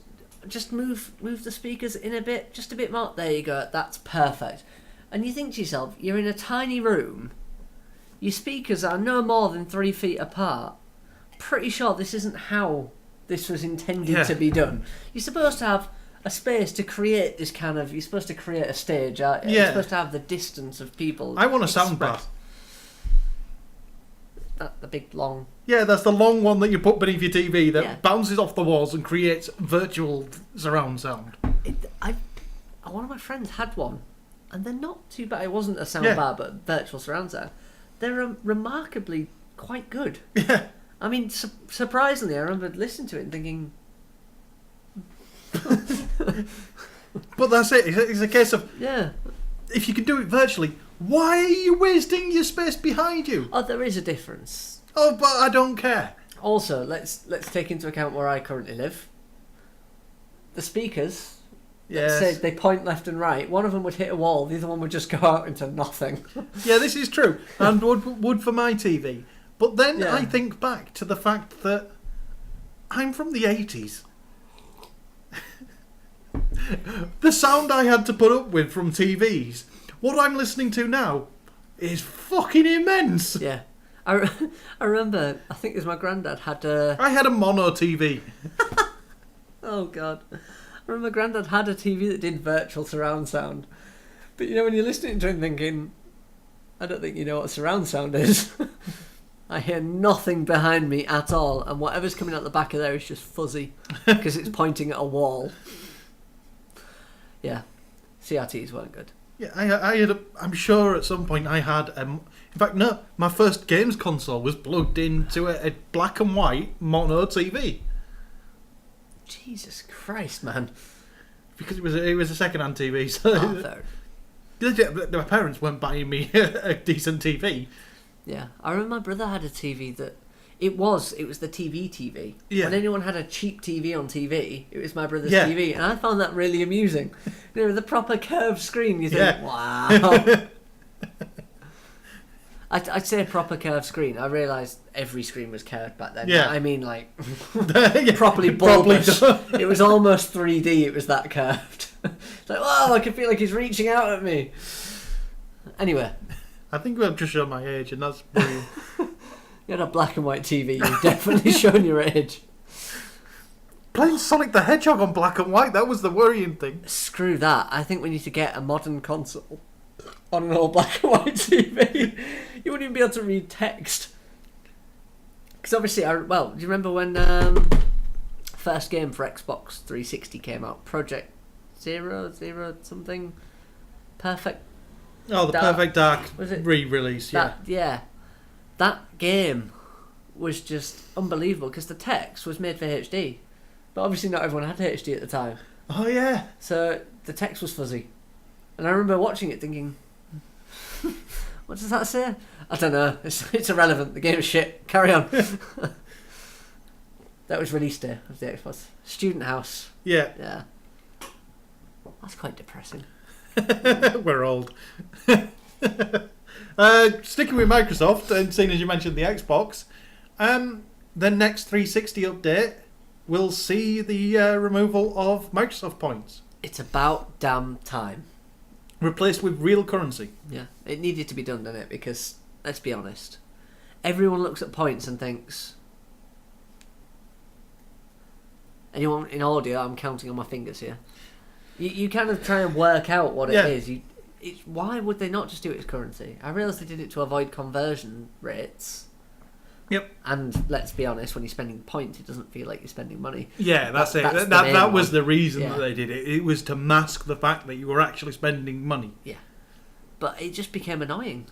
move the speakers in a bit, just a bit more. There you go. That's perfect. And you think to yourself, you're in a tiny room. Your speakers are no more than 3 feet apart. Pretty sure this isn't how this was intended to be done. You're supposed to have a space to create this kind of. You're supposed to create a stage. You're supposed to have the distance of people.
I want a soundbar.
The big long.
Yeah, that's the long one that you put beneath your TV that bounces off the walls and creates virtual surround sound.
One of my friends had one, and they're not too bad. It wasn't a soundbar, but virtual surround sound. They're remarkably quite good.
Yeah.
I mean, surprisingly, I remember listening to it and thinking.
But that's it. It's a case of if you can do it virtually, why are you wasting your space behind you?
Oh, there is a difference.
Oh, but I don't care.
Also, let's take into account where I currently live. The speakers, let's say they point left and right. One of them would hit a wall, the other one would just go out into nothing.
Yeah, this is true. And would for my TV. But then I think back to the fact that I'm from the 80s. The sound I had to put up with from TVs, what I'm listening to now, is fucking immense.
Yeah. I remember, I think it was my granddad had a...
I had a mono TV.
Oh, God. I remember granddad had a TV that did virtual surround sound. But, you know, when you're listening to him thinking, I don't think you know what surround sound is. I hear nothing behind me at all, and whatever's coming out the back of there is just fuzzy, because it's pointing at a wall. Yeah. CRTs weren't good.
Yeah, I had. I'm sure at some point I had. In fact, no. My first games console was plugged into a black and white mono TV.
Jesus Christ, man!
Because it was a second-hand TV. So my parents weren't buying me a decent TV.
Yeah, I remember my brother had a TV that it was the TV.
Yeah.
When anyone had a cheap TV on TV, it was my brother's TV, and I found that really amusing. You know, the proper curved screen. You think, wow. I'd say a proper curved screen. I realised every screen was curved back then.
Yeah.
I mean, like properly bulbous. It was almost 3D. It was that curved. It's like, wow, I can feel like he's reaching out at me. Anyway.
I think we've just shown my age, and that's brilliant.
You had a black and white TV. You've definitely shown your age.
playing Sonic the Hedgehog on black and white, that was the worrying thing.
Screw that. I think we need to get a modern console on an old black and white TV. You wouldn't even be able to read text. Because obviously, do you remember when first game for Xbox 360 came out? Project Zero something? Perfect.
Oh, the Perfect Dark
was it?
Re-release,
Yeah. That game was just unbelievable because the text was made for HD. But obviously not everyone had HD at the time.
Oh, yeah.
So the text was fuzzy. And I remember watching it thinking, what does that say? I don't know. It's irrelevant. The game is shit. Carry on. That was release day of the Xbox. Student house.
Yeah.
Yeah. That's quite depressing.
We're old. Sticking with Microsoft, and seeing as you mentioned the Xbox, the next 360 update will see the removal of Microsoft points.
It's about damn time.
Replaced with real currency.
Yeah. It needed to be done, didn't it? Because, let's be honest, everyone looks at points and thinks... Anyone in audio, I'm counting on my fingers here. You kind of try and work out what it is. Why would they not just do it as currency? I realise they did it to avoid conversion rates.
Yep.
And let's be honest, when you're spending points, it doesn't feel like you're spending money.
Yeah, that's it.
That's
That was the reason that they did it. It was to mask the fact that you were actually spending money.
Yeah. But it just became annoying.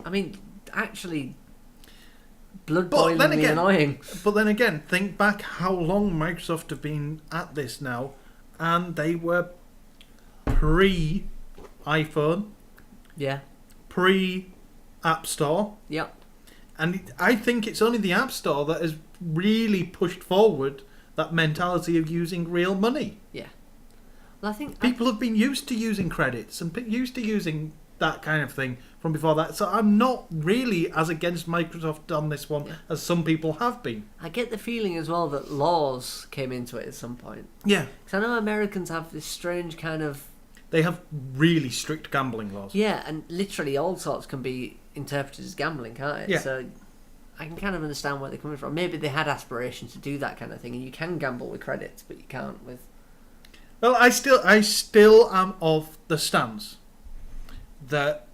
I mean, actually... blood-boilingly annoying.
But then again, think back how long Microsoft have been at this now, and they were pre-iPhone, pre-App Store.
Yep.
And I think it's only the App Store that has really pushed forward that mentality of using real money.
Yeah. Well, I think...
People have been used to using credits and used to using that kind of thing from before that. So I'm not really as against Microsoft on this one as some people have been.
I get the feeling as well that laws came into it at some point.
Yeah.
Because I know Americans have this strange kind of...
They have really strict gambling laws.
Yeah, and literally all sorts can be interpreted as gambling, can't it?
Yeah.
So I can kind of understand where they're coming from. Maybe they had aspirations to do that kind of thing, and you can gamble with credits, but you can't with...
Well, I still am of the stance that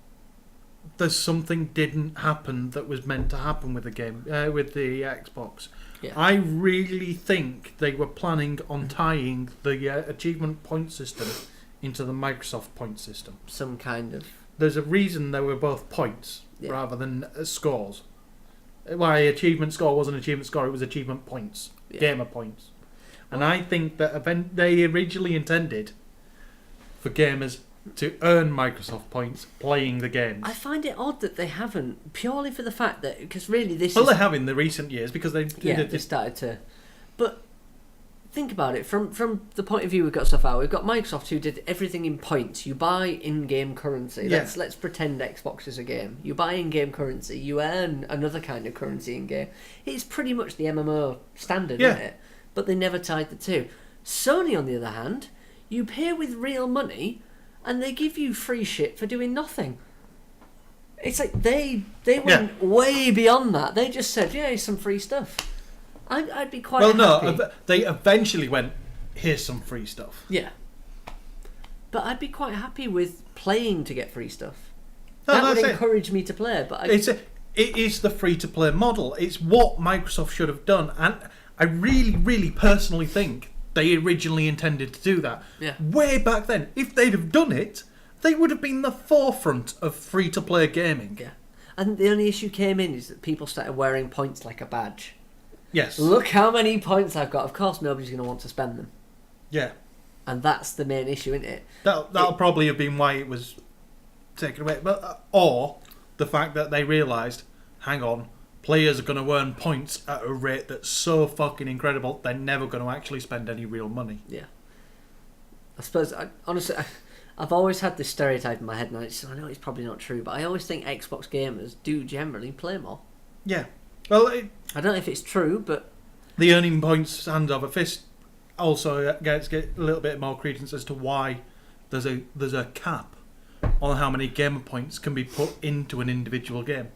there's something didn't happen that was meant to happen with the game, with the Xbox.
Yeah.
I really think they were planning on tying the achievement point system into the Microsoft point system.
Some kind of...
There's a reason they were both points rather than scores. Why achievement score wasn't achievement score, it was achievement points, gamer points. And I think that they originally intended for gamers to earn Microsoft points playing the games.
I find it odd that they haven't, purely for the fact that... Because really this
they have in the recent years, because they...
they started to... But think about it, from the point of view we've got stuff out, we've got Microsoft who did everything in points. You buy in-game currency.
Yeah.
Let's pretend Xbox is a game. You buy in-game currency, you earn another kind of currency in-game. It's pretty much the MMO standard, isn't it? But they never tied the two. Sony, on the other hand, you pay with real money and they give you free shit for doing nothing. It's like they went way beyond that. They just said, here's some free stuff. I'd be quite happy.
Well, no, they eventually went, here's some free stuff.
Yeah. But I'd be quite happy with playing to get free stuff.
No,
that would encourage me to play. But
it is the free-to-play model. It's what Microsoft should have done. And I really, really personally think they originally intended to do that.
Yeah.
Way back then. If they'd have done it, they would have been the forefront of free-to-play gaming.
Yeah. And the only issue came in is that people started wearing points like a badge.
Yes.
Look how many points I've got. Of course, nobody's going to want to spend them.
Yeah.
And that's the main issue, isn't it?
That'll probably have been why it was taken away. But or the fact that they realised, hang on, players are going to earn points at a rate that's so fucking incredible, they're never going to actually spend any real money.
Yeah. I suppose, honestly, I've always had this stereotype in my head, and I know it's probably not true, but I always think Xbox gamers do generally play more.
Yeah. Well,
I don't know if it's true, but...
The earning points hand over fist also gets a little bit more credence as to why there's a cap on how many gamer points can be put into an individual game.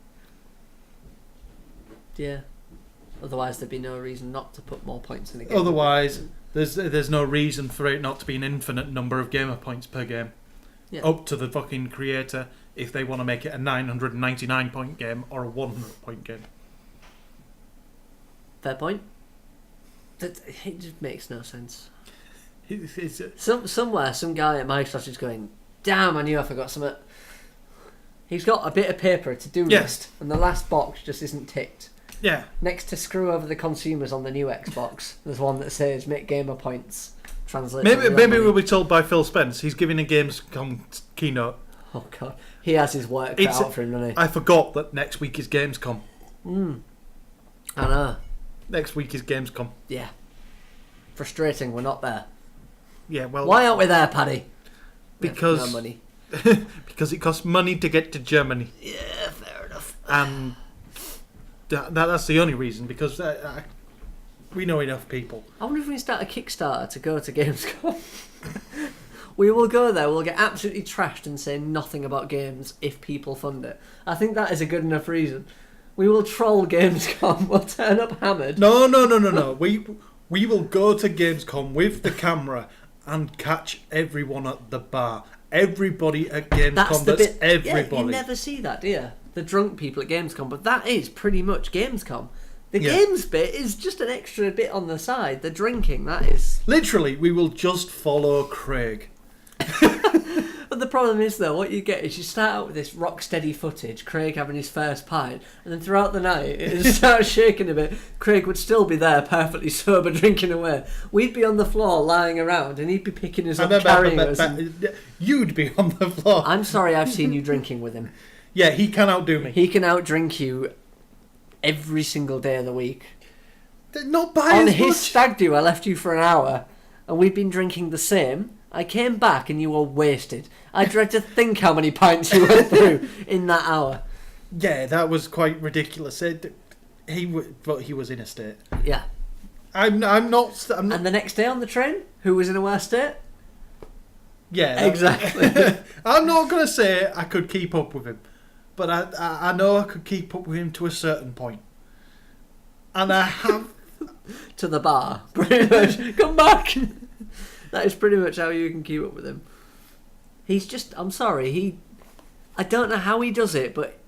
Yeah. Otherwise, there'd be no reason not to put more points in the game.
Otherwise, there's no reason for it not to be an infinite number of gamer points per game.
Yeah.
Up to the fucking creator if they want to make it a 999 point game or a 100 point game.
Fair point. It just makes no sense.
It's
Somewhere, some guy at Microsoft is going, damn, I knew I forgot something. He's got a bit of paper, a to-do list, and the last box just isn't ticked.
Yeah.
Next to screw over the consumers on the new Xbox, there's one that says make gamer points. Translate.
Maybe we'll be told by Phil Spence. He's giving a Gamescom keynote.
Oh god, he has his work cut out for him, doesn't he?
I forgot that next week is Gamescom.
I know.
Next week is Gamescom.
Yeah. Frustrating. We're not there.
Yeah. Well.
Why aren't we there, Paddy?
Because
no money.
because it costs money to get to Germany.
Yeah, fair enough.
And that's the only reason. Because we know enough people.
I wonder if we can start a Kickstarter to go to Gamescom. We will go there, we'll get absolutely trashed and say nothing about games if people fund it. I think that is a good enough reason. We will troll Gamescom, we'll turn up hammered.
No. We will go to Gamescom with the camera and catch everyone at the bar. Everybody at Gamescom, that's everybody.
Yeah, you never see that, do you? The drunk people at Gamescom, but that is pretty much Gamescom. The games bit is just an extra bit on the side. The drinking, that is...
Literally, we will just follow Craig.
But the problem is, though, what you get is you start out with this rock-steady footage, Craig having his first pint, and then throughout the night, it starts shaking a bit. Craig would still be there, perfectly sober, drinking away. We'd be on the floor, lying around, and he'd be picking us up, carrying us.
You'd be on the floor.
I'm sorry I've seen you drinking with him.
Yeah, he can outdo me.
He can outdrink you every single day of the week.
Not by
On
as
his
much.
stag do, I left you for an hour, and we'd been drinking the same. I came back and you were wasted. I dread to think how many pints you went through in that hour.
Yeah, that was quite ridiculous. But he was in a state.
Yeah.
I'm not.
And the next day on the train, who was in a worse state?
Yeah,
exactly.
I'm not going to say I could keep up with him, but I know I could keep up with him to a certain point. And I have...
to the bar, pretty much. Come back! That is pretty much how you can keep up with him. He's just... I'm sorry, I don't know how he does it, but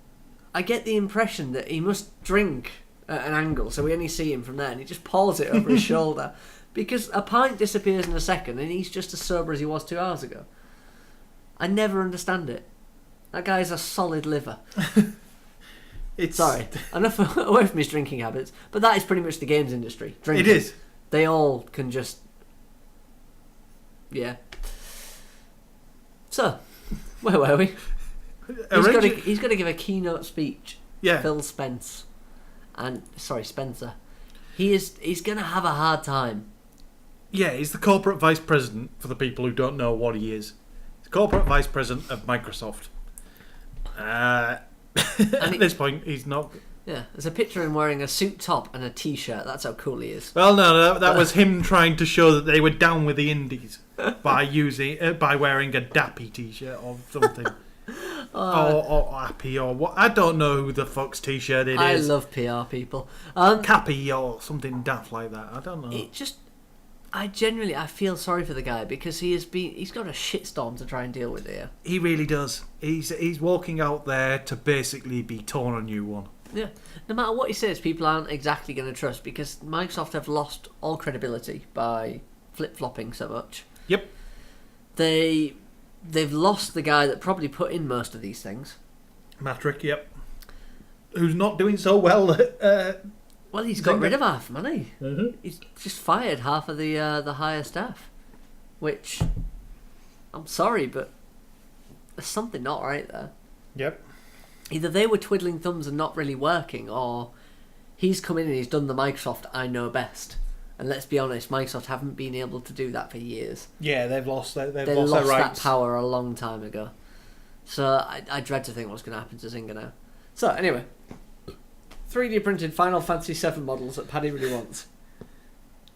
I get the impression that he must drink at an angle, so we only see him from there, and he just pours it over his shoulder. Because a pint disappears in a second, and he's just as sober as he was 2 hours ago. I never understand it. That guy's a solid liver. Sorry, enough away from his drinking habits, but that is pretty much the games industry. Drinking.
It is.
They all can just... Yeah. So, where were we? He's got to give a keynote speech.
Yeah.
Phil Spence. Spencer. He's going to have a hard time.
Yeah, he's the corporate vice president, for the people who don't know what he is. He's corporate vice president of Microsoft. At this point, he's not...
Yeah, there's a picture of him wearing a suit top and a t-shirt. That's how cool he is.
Well, no, that was him trying to show that they were down with the indies by wearing a Dappy t-shirt or something. Or Appy or what. I don't know who the fuck's t-shirt it is.
I love PR people.
Cappy or something daft like that. I don't know.
I feel sorry for the guy because he's got a shitstorm to try and deal with here.
He really does. He's walking out there to basically be torn a new one.
Yeah. No matter what he says, people aren't exactly going to trust because Microsoft have lost all credibility by flip-flopping so much.
Yep.
They've lost the guy that probably put in most of these things.
Matrick, yep. Who's not doing so well.
Well, he's got rid of half, hasn't he?
Mm-hmm.
He's just fired half of the higher staff. Which, I'm sorry, but there's something not right there.
Yep.
Either they were twiddling thumbs and not really working, or he's come in and he's done the Microsoft I know best. And let's be honest, Microsoft haven't been able to do that for years.
Yeah, they've lost their
They
rights.
lost that power a long time ago. So I dread to think what's going to happen to Zynga now. So anyway, 3D printed Final Fantasy VII models that Paddy really wants.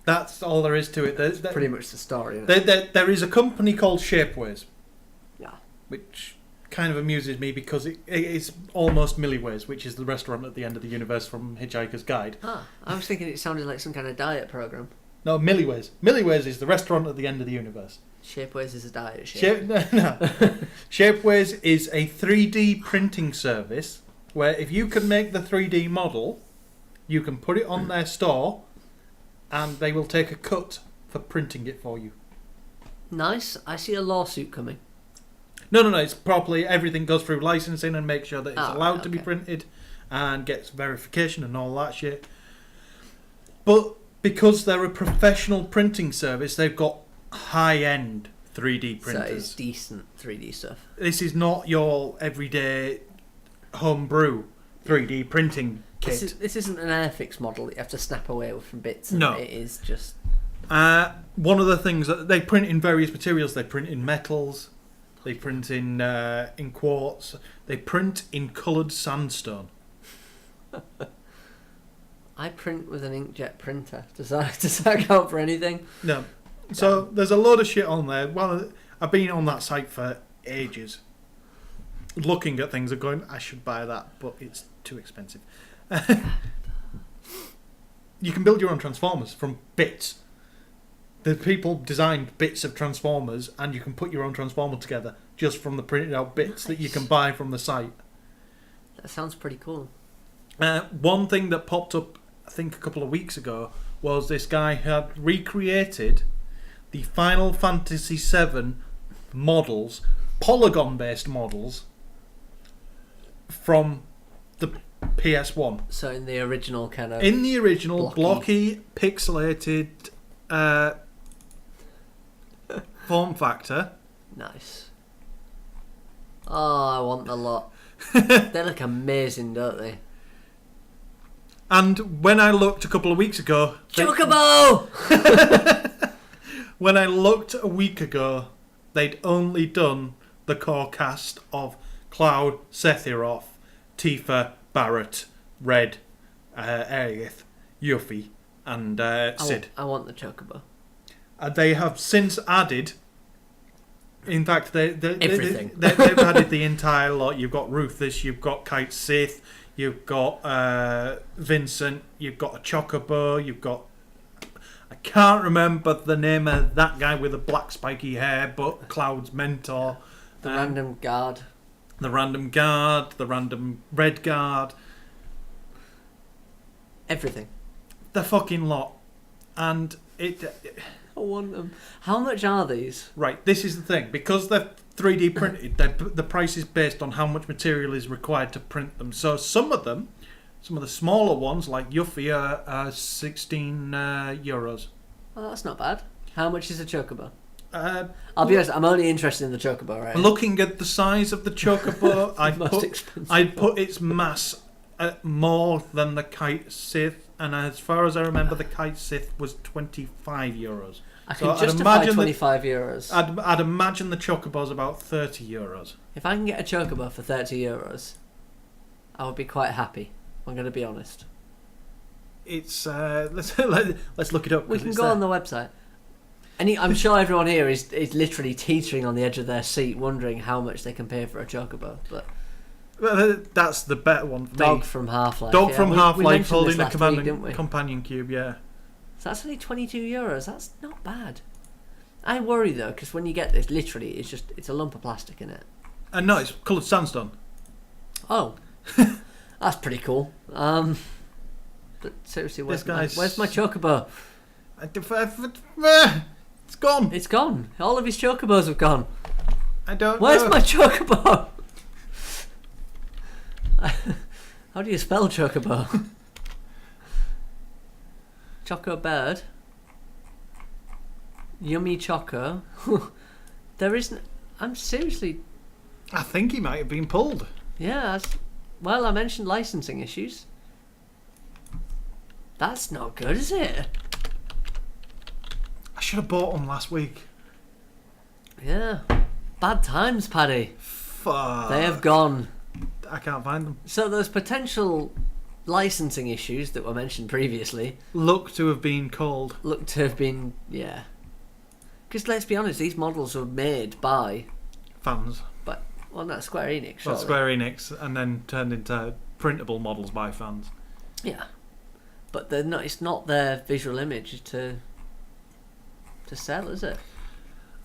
That's all there is to it. There's
pretty much the story. Isn't it?
There is a company called Shapeways.
Yeah.
Which kind of amuses me because it's almost Milliways, which is the restaurant at the end of the universe from Hitchhiker's Guide.
Ah, I was thinking it sounded like some kind of diet program.
No, Milliways. Milliways is the restaurant at the end of the universe.
Shapeways is a diet shape.
No. Shapeways is a 3D printing service where if you can make the 3D model, you can put it on their store and they will take a cut for printing it for you.
Nice. I see a lawsuit coming.
No. It's properly, everything goes through licensing and make sure that it's allowed to be
okay.
printed and gets verification and all that shit. But because they're a professional printing service, they've got high-end 3D printers.
So it's decent 3D stuff.
This is not your everyday homebrew 3D printing kit.
This isn't an Airfix model that you have to snap away from bits.
No.
It is just...
One of the things that they print in various materials. They print in metals. They print in quartz. They print in coloured sandstone.
I print with an inkjet printer. Does that count for anything?
No. So there's a load of shit on there. Well, I've been on that site for ages, looking at things and going, I should buy that, but it's too expensive. You can build your own Transformers from bits. The people designed bits of Transformers, and you can put your own Transformer together just from the printed out bits that you can buy from the site.
That sounds pretty cool.
One thing that popped up, I think a couple of weeks ago, was this guy had recreated the Final Fantasy VII models, polygon-based models, from the PS1.
So in the original kind of...
In the original blocky pixelated form factor.
Nice. Oh, I want the lot. They look amazing, don't they?
And when I looked a couple of weeks ago...
Chocobo!
When I looked a week ago, they'd only done the core cast of Cloud, Sephiroth, Tifa, Barrett, Red, Aerith, Yuffie, and Sid.
I want the Chocobo.
They have since added... In fact,
Everything.
They've added the entire lot. You've got Rufus, you've got Kite Sith, you've got Vincent, you've got a Chocobo, you've got... I can't remember the name of that guy with the black spiky hair, but Cloud's mentor.
The random guard.
The random guard, the random red guard.
Everything.
The fucking lot. And I
want them. How much are these?
Right, this is the thing. Because they're 3D printed, the price is based on how much material is required to print them. So some of the smaller ones, like Yuffie, are 16 euros.
Well, that's not bad. How much is a Chocobo?
I'll
be honest, I'm only interested in the Chocobo, right?
Looking at the size of the Chocobo, I'd put its mass at more than the Kite Sith, and as far as I remember, the Kite Sith was 25 euros.
I can justify 25 euros.
I'd imagine the Chocobo's about 30 euros.
If I can get a Chocobo for 30 euros, I would be quite happy. I'm going to be honest.
It's let's look it up.
We can go on the website. And I'm sure everyone here is literally teetering on the edge of their seat, wondering how much they can pay for a Chocobo. But
that's the better one for
Dog
me.
from Half-Life.
Dog from Half-Life holding a
week,
companion cube, yeah.
So that's only 22 euros. That's not bad. I worry though, because when you get this, literally, it's a lump of plastic in it.
And no, it's coloured sandstone.
Oh, that's pretty cool. But seriously, where's my Chocobo?
It's gone.
It's gone. All of his Chocobos have gone.
I don't
Where's
know.
my Chocobo? How do you spell Chocobo? Choco bird. Yummy Choco. There isn't... I'm seriously...
I think he might have been pulled.
Yeah, well, I mentioned licensing issues. That's not good, is it?
I should have bought one last week.
Yeah. Bad times, Paddy.
Fuck.
They have gone.
I can't find them.
So those potential licensing issues that were mentioned previously...
Look to have been called.
Look to have been, yeah. Because let's be honest, these models were made by...
Fans.
But Well, not Square Enix.
Well,
surely.
Square Enix, and then turned into printable models by fans.
Yeah, but they're not. It's not their visual image to sell, is it?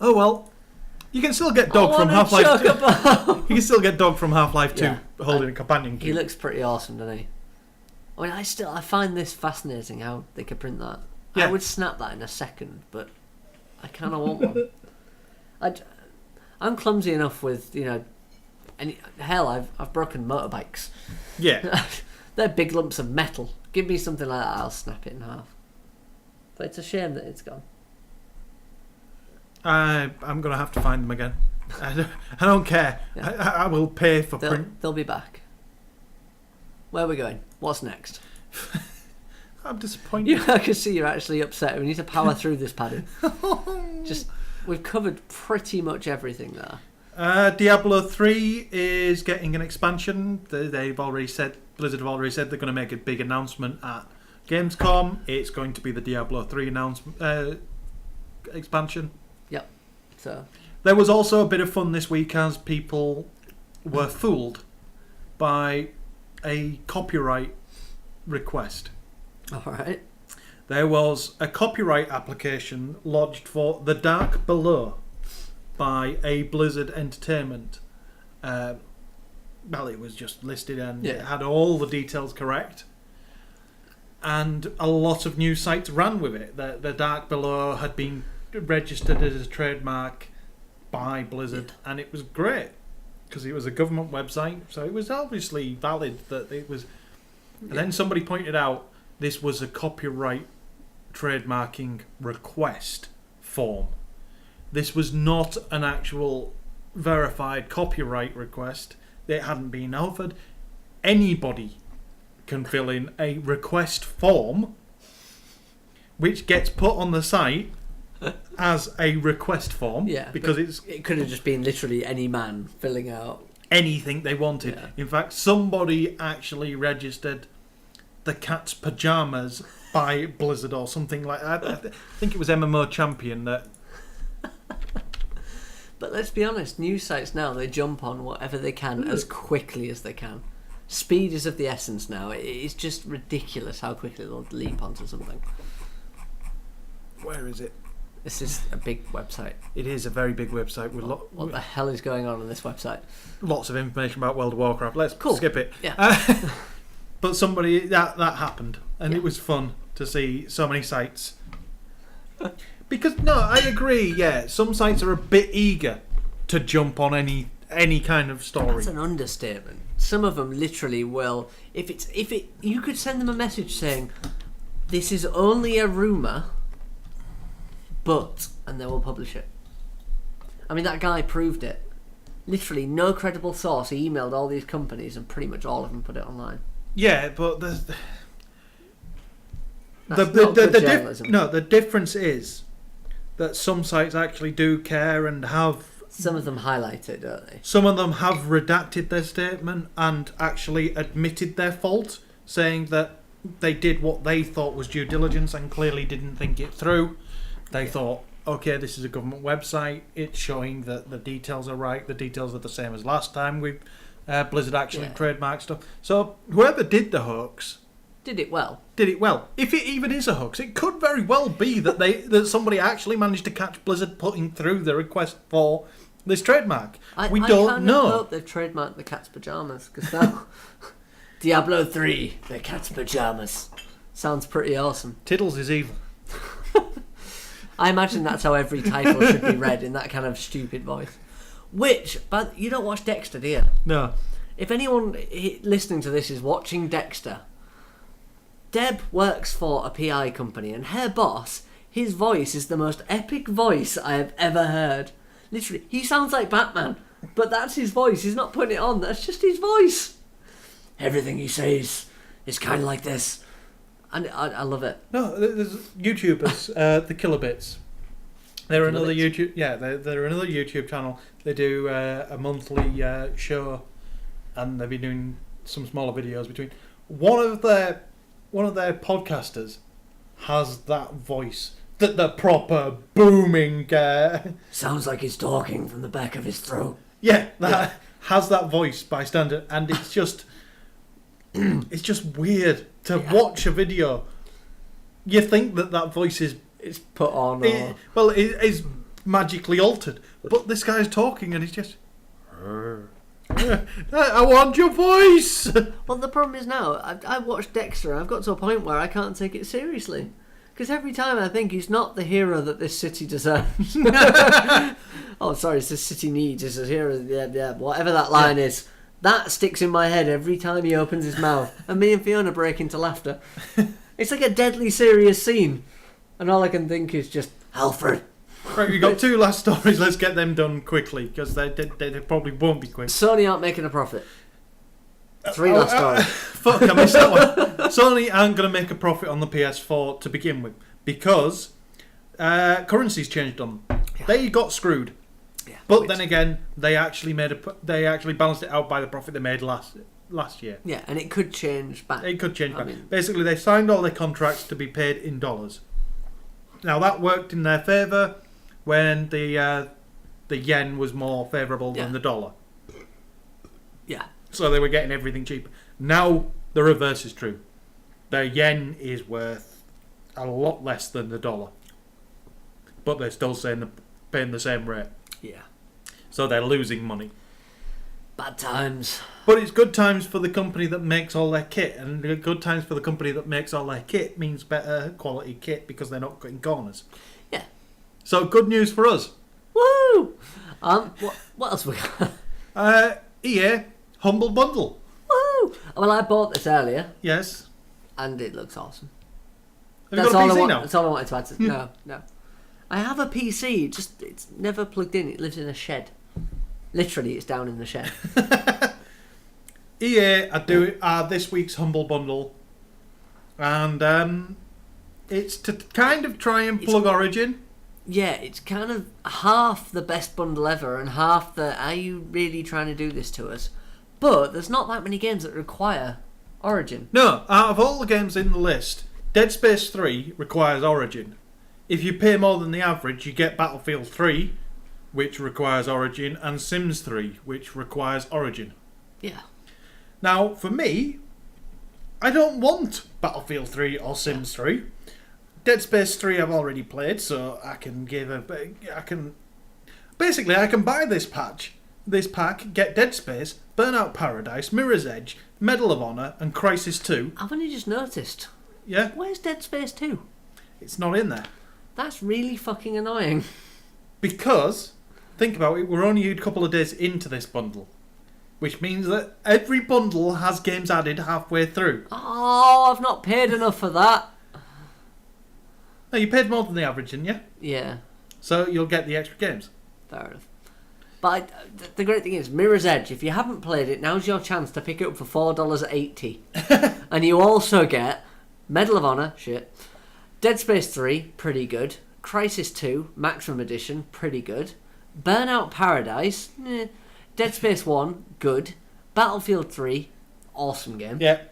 Oh well, you can still get Dog from Half-Life 2. You can still get Dog from Half-Life 2 holding a companion cube.
He looks pretty awesome, doesn't he? I mean, I find this fascinating how they could print that.
Yeah.
I would snap that in a second, but I kind of want one. I'm clumsy enough with, hell, I've broken motorbikes.
Yeah.
They're big lumps of metal. Give me something like that, I'll snap it in half. But it's a shame that it's gone.
I'm going to have to find them again. I don't care.
Yeah.
I will pay for print.
They'll be back. Where are we going? What's next?
I'm disappointed.
I can see you're actually upset. We need to power through this, Paddy. We've covered pretty much everything there.
Diablo 3 is getting an expansion. Blizzard have already said they're going to make a big announcement at Gamescom. It's going to be the Diablo 3 expansion.
Yep. So
there was also a bit of fun this week as people were fooled by a copyright request.
Alright.
There was a copyright application lodged for The Dark Below by a Blizzard Entertainment. Well, it was just listed and it had all the details correct. And a lot of news sites ran with it. The Dark Below had been registered as a trademark by Blizzard, and it was great because it was a government website, so it was obviously valid that it was. And then somebody pointed out this was a copyright trademarking request form. This was not an actual verified copyright request. It hadn't been offered. Anybody can fill in a request form which gets put on the site as a request form, because
it could have just been literally any man filling out
anything they wanted. In fact, somebody actually registered the cat's pajamas by Blizzard or something like that. I think it was MMO Champion that.
But let's be honest, news sites now, they jump on whatever they can as quickly as they can. Speed is of the essence now. It's just ridiculous how quickly they'll leap onto something.
Where is it?
This is a big website.
It is a very big website with
what the hell is going on this website?
Lots of information about World of Warcraft. Let's skip it.
Yeah.
But somebody that happened, and it was fun to see so many sites. Because I agree. Yeah, some sites are a bit eager to jump on any kind of story.
That's an understatement. Some of them literally will. You could send them a message saying, "This is only a rumor." And they will publish it. I mean, that guy proved it. Literally, no credible source. He emailed all these companies, and pretty much all of them put it online.
Yeah, but the difference is that some sites actually do care and have.
Some of them highlight it, don't they?
Some of them have redacted their statement and actually admitted their fault, saying that they did what they thought was due diligence and clearly didn't think it through. They thought, okay, this is a government website. It's showing that the details are right. The details are the same as last time with Blizzard actually trademarked stuff. So whoever did the hoax
did it well.
If it even is a hoax, it could very well be that somebody actually managed to catch Blizzard putting through the request for this trademark. We don't know.
I hope they've trademarked the cat's pajamas, because now Diablo 3, the cat's pajamas, sounds pretty awesome.
Tiddles is evil.
I imagine that's how every title should be read, in that kind of stupid voice. But you don't watch Dexter, do you?
No.
If anyone listening to this is watching Dexter, Deb works for a PI company, and her boss, his voice is the most epic voice I have ever heard. Literally, he sounds like Batman, but that's his voice. He's not putting it on. That's just his voice. Everything he says is kind of like this. And I love it. No,
there's YouTubers, the Killer Bits. They're another YouTube. Yeah, they're another YouTube channel. They do a monthly show, and they've been doing some smaller videos between. One of their podcasters has that voice. the proper booming.
Sounds like he's talking from the back of his throat.
Yeah, that has that voice by standard, and it's just weird to watch a video. You think that voice is
put on,
it is magically altered, but this guy's talking, and he's just. I want your voice.
Well, the problem is now I watched Dexter, and I've got to a point where I can't take it seriously. Because every time I think he's not the hero that this city deserves. Oh, sorry, it's this city needs. It's a hero, yeah, whatever that line is. That sticks in my head every time he opens his mouth. And me and Fiona break into laughter. It's like a deadly serious scene. And all I can think is just, Alfred.
Right, we've got 2 last stories. Let's get them done quickly, because they probably won't be quick.
Sony aren't making a profit. 3 last stories.
Fuck, I missed that one. Sony aren't going to make a profit on the PS4 to begin with, because currency's changed on them. Yeah. They got screwed. Yeah, but then again, they actually balanced it out by the profit they made last year.
Yeah, and it could change back.
It could change back. Basically, they signed all their contracts to be paid in dollars. Now, that worked in their favour when the yen was more favourable than the dollar.
Yeah.
So they were getting everything cheap. Now the reverse is true. The yen is worth a lot less than the dollar, but they're still paying the same rate.
Yeah.
So they're losing money.
Bad times.
But it's good times for the company that makes all their kit, and good times for the company that makes all their kit means better quality kit because they're not cutting corners.
Yeah.
So good news for us.
Woo! What else we got?
EA Humble Bundle.
Woo! Well, I bought this earlier.
Yes.
And it looks awesome.
Have you got a PC now?
That's all I wanted to add. No. I have a PC, just it's never plugged in. It lives in a shed. Literally, it's down in the shed.
EA are this week's Humble Bundle, and it's to kind of try and plug Origin.
Yeah, it's kind of half the best bundle ever, and half the are you really trying to do this to us? But there's not that many games that require Origin.
No, out of all the games in the list, Dead Space 3 requires Origin. If you pay more than the average, you get Battlefield 3, which requires Origin, and Sims 3, which requires Origin.
Yeah.
Now, for me, I don't want Battlefield 3 or Sims 3. Dead Space 3 I've already played, so I can buy this pack, get Dead Space, Burnout Paradise, Mirror's Edge, Medal of Honor, and Crisis 2.
I've only just noticed.
Yeah?
Where's Dead Space 2?
It's not in there.
That's really fucking annoying.
Because, think about it, we're only a couple of days into this bundle. Which means that every bundle has games added halfway through.
Oh, I've not paid enough for that.
No, you paid more than the average, didn't you?
Yeah.
So you'll get the extra games.
Fair enough. But the great thing is, Mirror's Edge, if you haven't played it, now's your chance to pick it up for $4.80. And you also get Medal of Honor, shit. Dead Space 3, pretty good. Crisis 2, Maximum Edition, pretty good. Burnout Paradise, Dead Space 1, good. Battlefield 3, awesome game.
Yeah.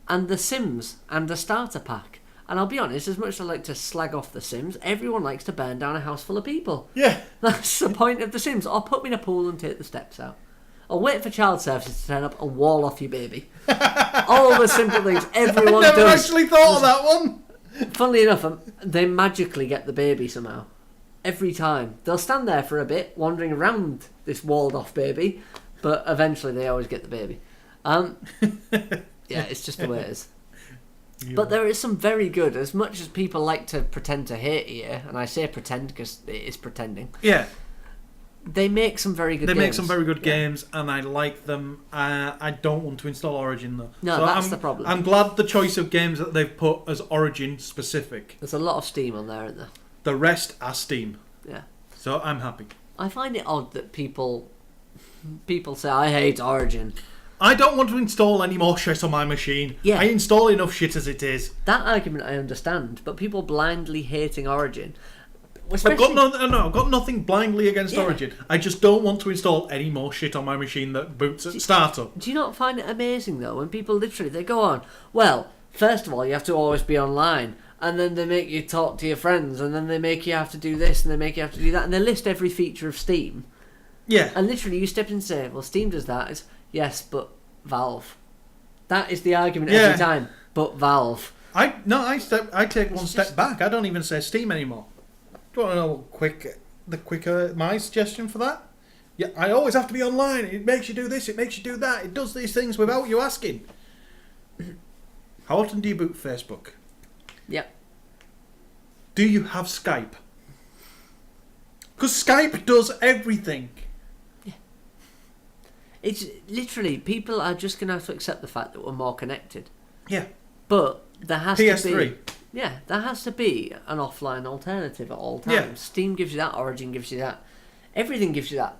And The Sims and the Starter Pack. And I'll be honest, as much as I like to slag off The Sims, everyone likes to burn down a house full of people.
Yeah.
That's the point of The Sims. Or put me in a pool and take the steps out. Or wait for child services to turn up and wall off your baby. All the simple things everyone does.
I never actually thought of that one.
Funnily enough, they magically get the baby somehow. Every time. They'll stand there for a bit, wandering around this walled off baby, but eventually they always get the baby. Yeah, it's just the way it is. Yeah. But there is some very good, as much as people like to pretend to hate EA, and I say pretend because it is pretending.
Yeah.
They make some very good games.
They make some very good games, and I like them. I don't want to install Origin, though.
No, so that's the problem.
I'm glad the choice of games that they've put as Origin specific.
There's a lot of Steam on there, isn't there?
The rest are Steam.
Yeah.
So I'm happy.
I find it odd that people say, I hate Origin.
I don't want to install any more shit on my machine.
Yeah.
I install enough shit as it is.
That argument I understand, but people blindly hating Origin...
I've got nothing blindly against Origin. I just don't want to install any more shit on my machine that boots at startup.
Do you not find it amazing, though, when people literally, they go on, well, first of all, you have to always be online, and then they make you talk to your friends, and then they make you have to do this, and they make you have to do that, and they list every feature of Steam.
Yeah.
And literally, you step in and say, well, Steam does that. It's, yes, but Valve. That is the argument every time. But Valve.
I take one step back. I don't even say Steam anymore. Do you want to know my suggestion for that? Yeah, I always have to be online. It makes you do this, it makes you do that. It does these things without you asking. How often do you boot Facebook?
Yep.
Do you have Skype? Because Skype does everything.
Yeah. It's literally, people are just going to have to accept the fact that we're more connected.
Yeah.
But there has
PS3.
to be... Yeah, there has to be an offline alternative at all times.
Yeah.
Steam gives you that, Origin gives you that. Everything gives you that.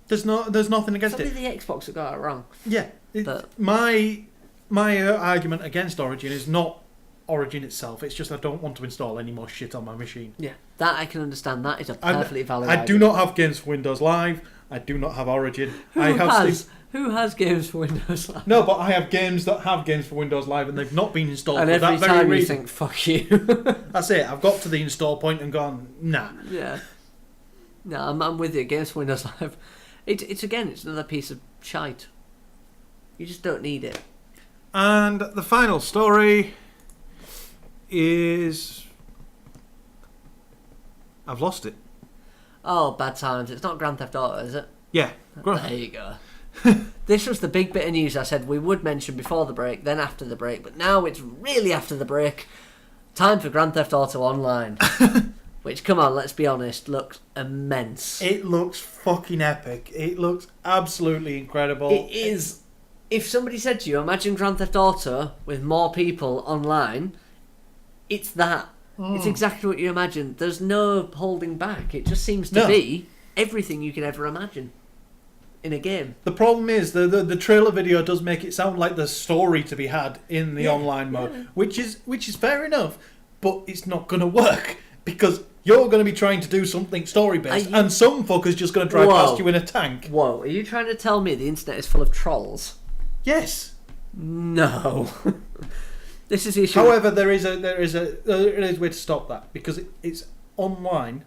There's nothing against
It's
it.
only the Xbox that got it wrong.
Yeah.
But
My argument against Origin is not Origin itself. It's just I don't want to install any more shit on my machine.
yeah, that I can understand. That is a perfectly valid
I do
argument.
not have games for Windows Live. I do not have Origin.
Who has games for Windows Live?
No, but I have games that have games for Windows Live and they've not been installed
And
for
every
that very
time you
reason.
think, fuck you.
That's it. I've got to the install point and gone, nah.
Yeah. No, I'm with you. Games for Windows Live. It's another piece of shite. You just don't need it.
And the final story is... I've lost it.
Oh, bad times. It's not Grand Theft Auto, is it?
Yeah.
There you go. This was the big bit of news I said we would mention before the break, then after the break, but now it's really after the break. Time for Grand Theft Auto Online. Which, come on, let's be honest, looks immense.
It looks fucking epic. It looks absolutely incredible.
It is. If somebody said to you, imagine Grand Theft Auto with more people online, it's that. It's exactly what you imagine. There's no holding back. It just seems to be everything you can ever imagine in a game.
The problem is the trailer video does make it sound like there's story to be had in the online mode, which is fair enough, but it's not going to work because you're going to be trying to do something story based, and some fucker's just going to drive past you in a tank.
Whoa, are you trying to tell me the internet is full of trolls?
Yes.
No. This is the issue.
However, there is a way to stop that because it's online,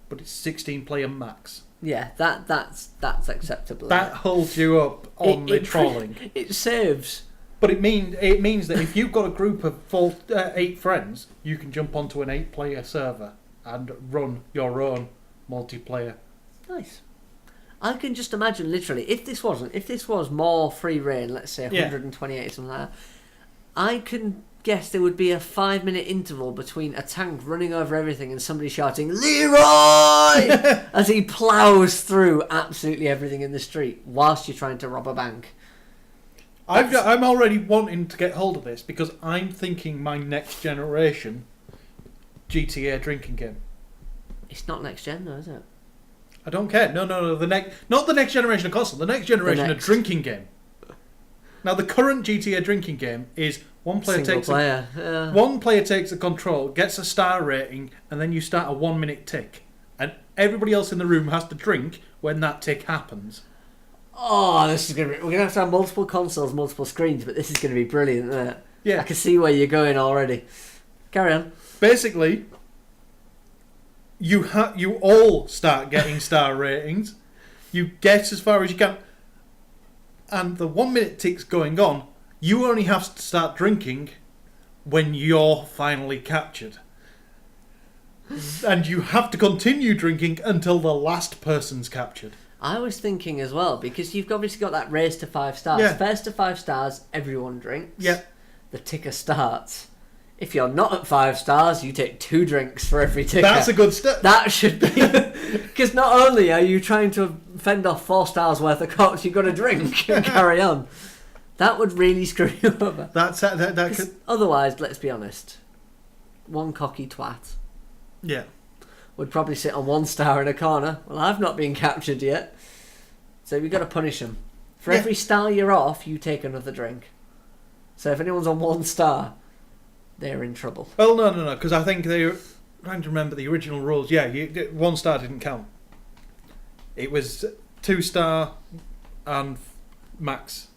but it's 16 player max.
Yeah, that's acceptable.
That holds you up on the trolling.
It saves.
But it means that if you've got a group of 8 friends, you can jump onto an 8-player server and run your own multiplayer.
Nice. I can just imagine literally if this was more free reign, let's say 128 or something like that, I can guess there would be a 5-minute interval between a tank running over everything and somebody shouting "Leroy" as he plows through absolutely everything in the street whilst you're trying to rob a bank.
I'm already wanting to get hold of this because I'm thinking my next generation GTA drinking game.
It's not next gen though, is it?
I don't care. No. Not the next generation of console. The next generation of drinking game. Now the current GTA drinking game is one player takes the control, gets a star rating, and then you start a 1-minute tick, and everybody else in the room has to drink when that tick happens.
Oh, this is gonna be. We're gonna have to have multiple consoles, multiple screens, but this is gonna be brilliant, isn't it?
Yeah.
I can see where you're going already. Carry on.
Basically, you all start getting star ratings. You get as far as you can, and the 1-minute tick's going on. You only have to start drinking when you're finally captured. And you have to continue drinking until the last person's captured.
I was thinking as well, because you've obviously got that raise to 5 stars.
Yeah.
First to 5 stars, everyone drinks.
Yeah.
The ticker starts. If you're not at 5 stars, you take 2 drinks for every ticker.
That's a good step.
That should be... Because not only are you trying to fend off 4 stars worth of cops, you've got to drink and carry on. That would really screw you over.
That could...
Otherwise, let's be honest, one cocky twat would probably sit on 1 star in a corner. Well, I've not been captured yet. So we've got to punish them. For every star you're off, you take another drink. So if anyone's on 1 star, they're in trouble.
Well, no, because I think they're trying to remember the original rules. Yeah, 1 star didn't count. It was 2 star and max.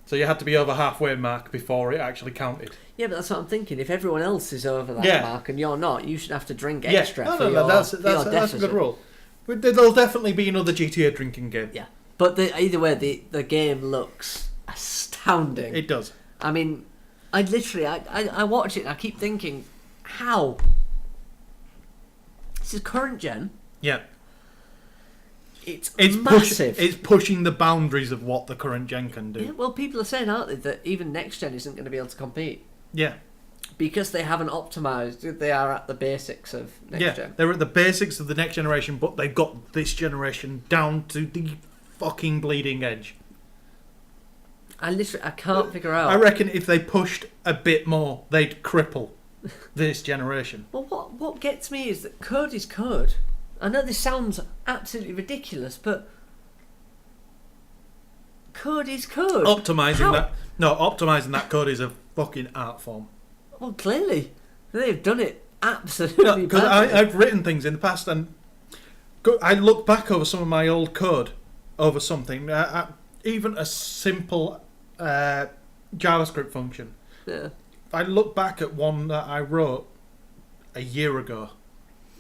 So you had to be over halfway mark before it actually counted.
Yeah, but that's what I'm thinking. If everyone else is over that
Yeah.
mark and you're not, you should have to drink extra
No,
for
no,
your
no, that's
for
a
your
good
deficit.
rule. But there'll definitely be another GTA drinking game.
Yeah, but either way, the game looks astounding.
It does.
I mean, I watch it and I keep thinking, how? This is current gen.
Yeah.
It's
massive.
massive.
It's pushing the boundaries of what the current gen can do.
Yeah, well, people are saying, aren't they, that even next gen isn't going to be able to compete
Yeah.
because they haven't optimized. They are at the basics of next gen.
They're at the basics of the next generation, but they've got this generation down to the fucking bleeding edge.
I can't figure out.
I reckon if they pushed a bit more, they'd cripple this generation.
Well, what gets me is that code is code. I know this sounds absolutely ridiculous, but code is code.
Optimizing that code is a fucking art form.
Well, clearly they've done it absolutely.
Because
perfectly.
I've written things in the past, and I look back over some of my old code over something, even a simple JavaScript function.
Yeah.
I look back at one that I wrote a year ago.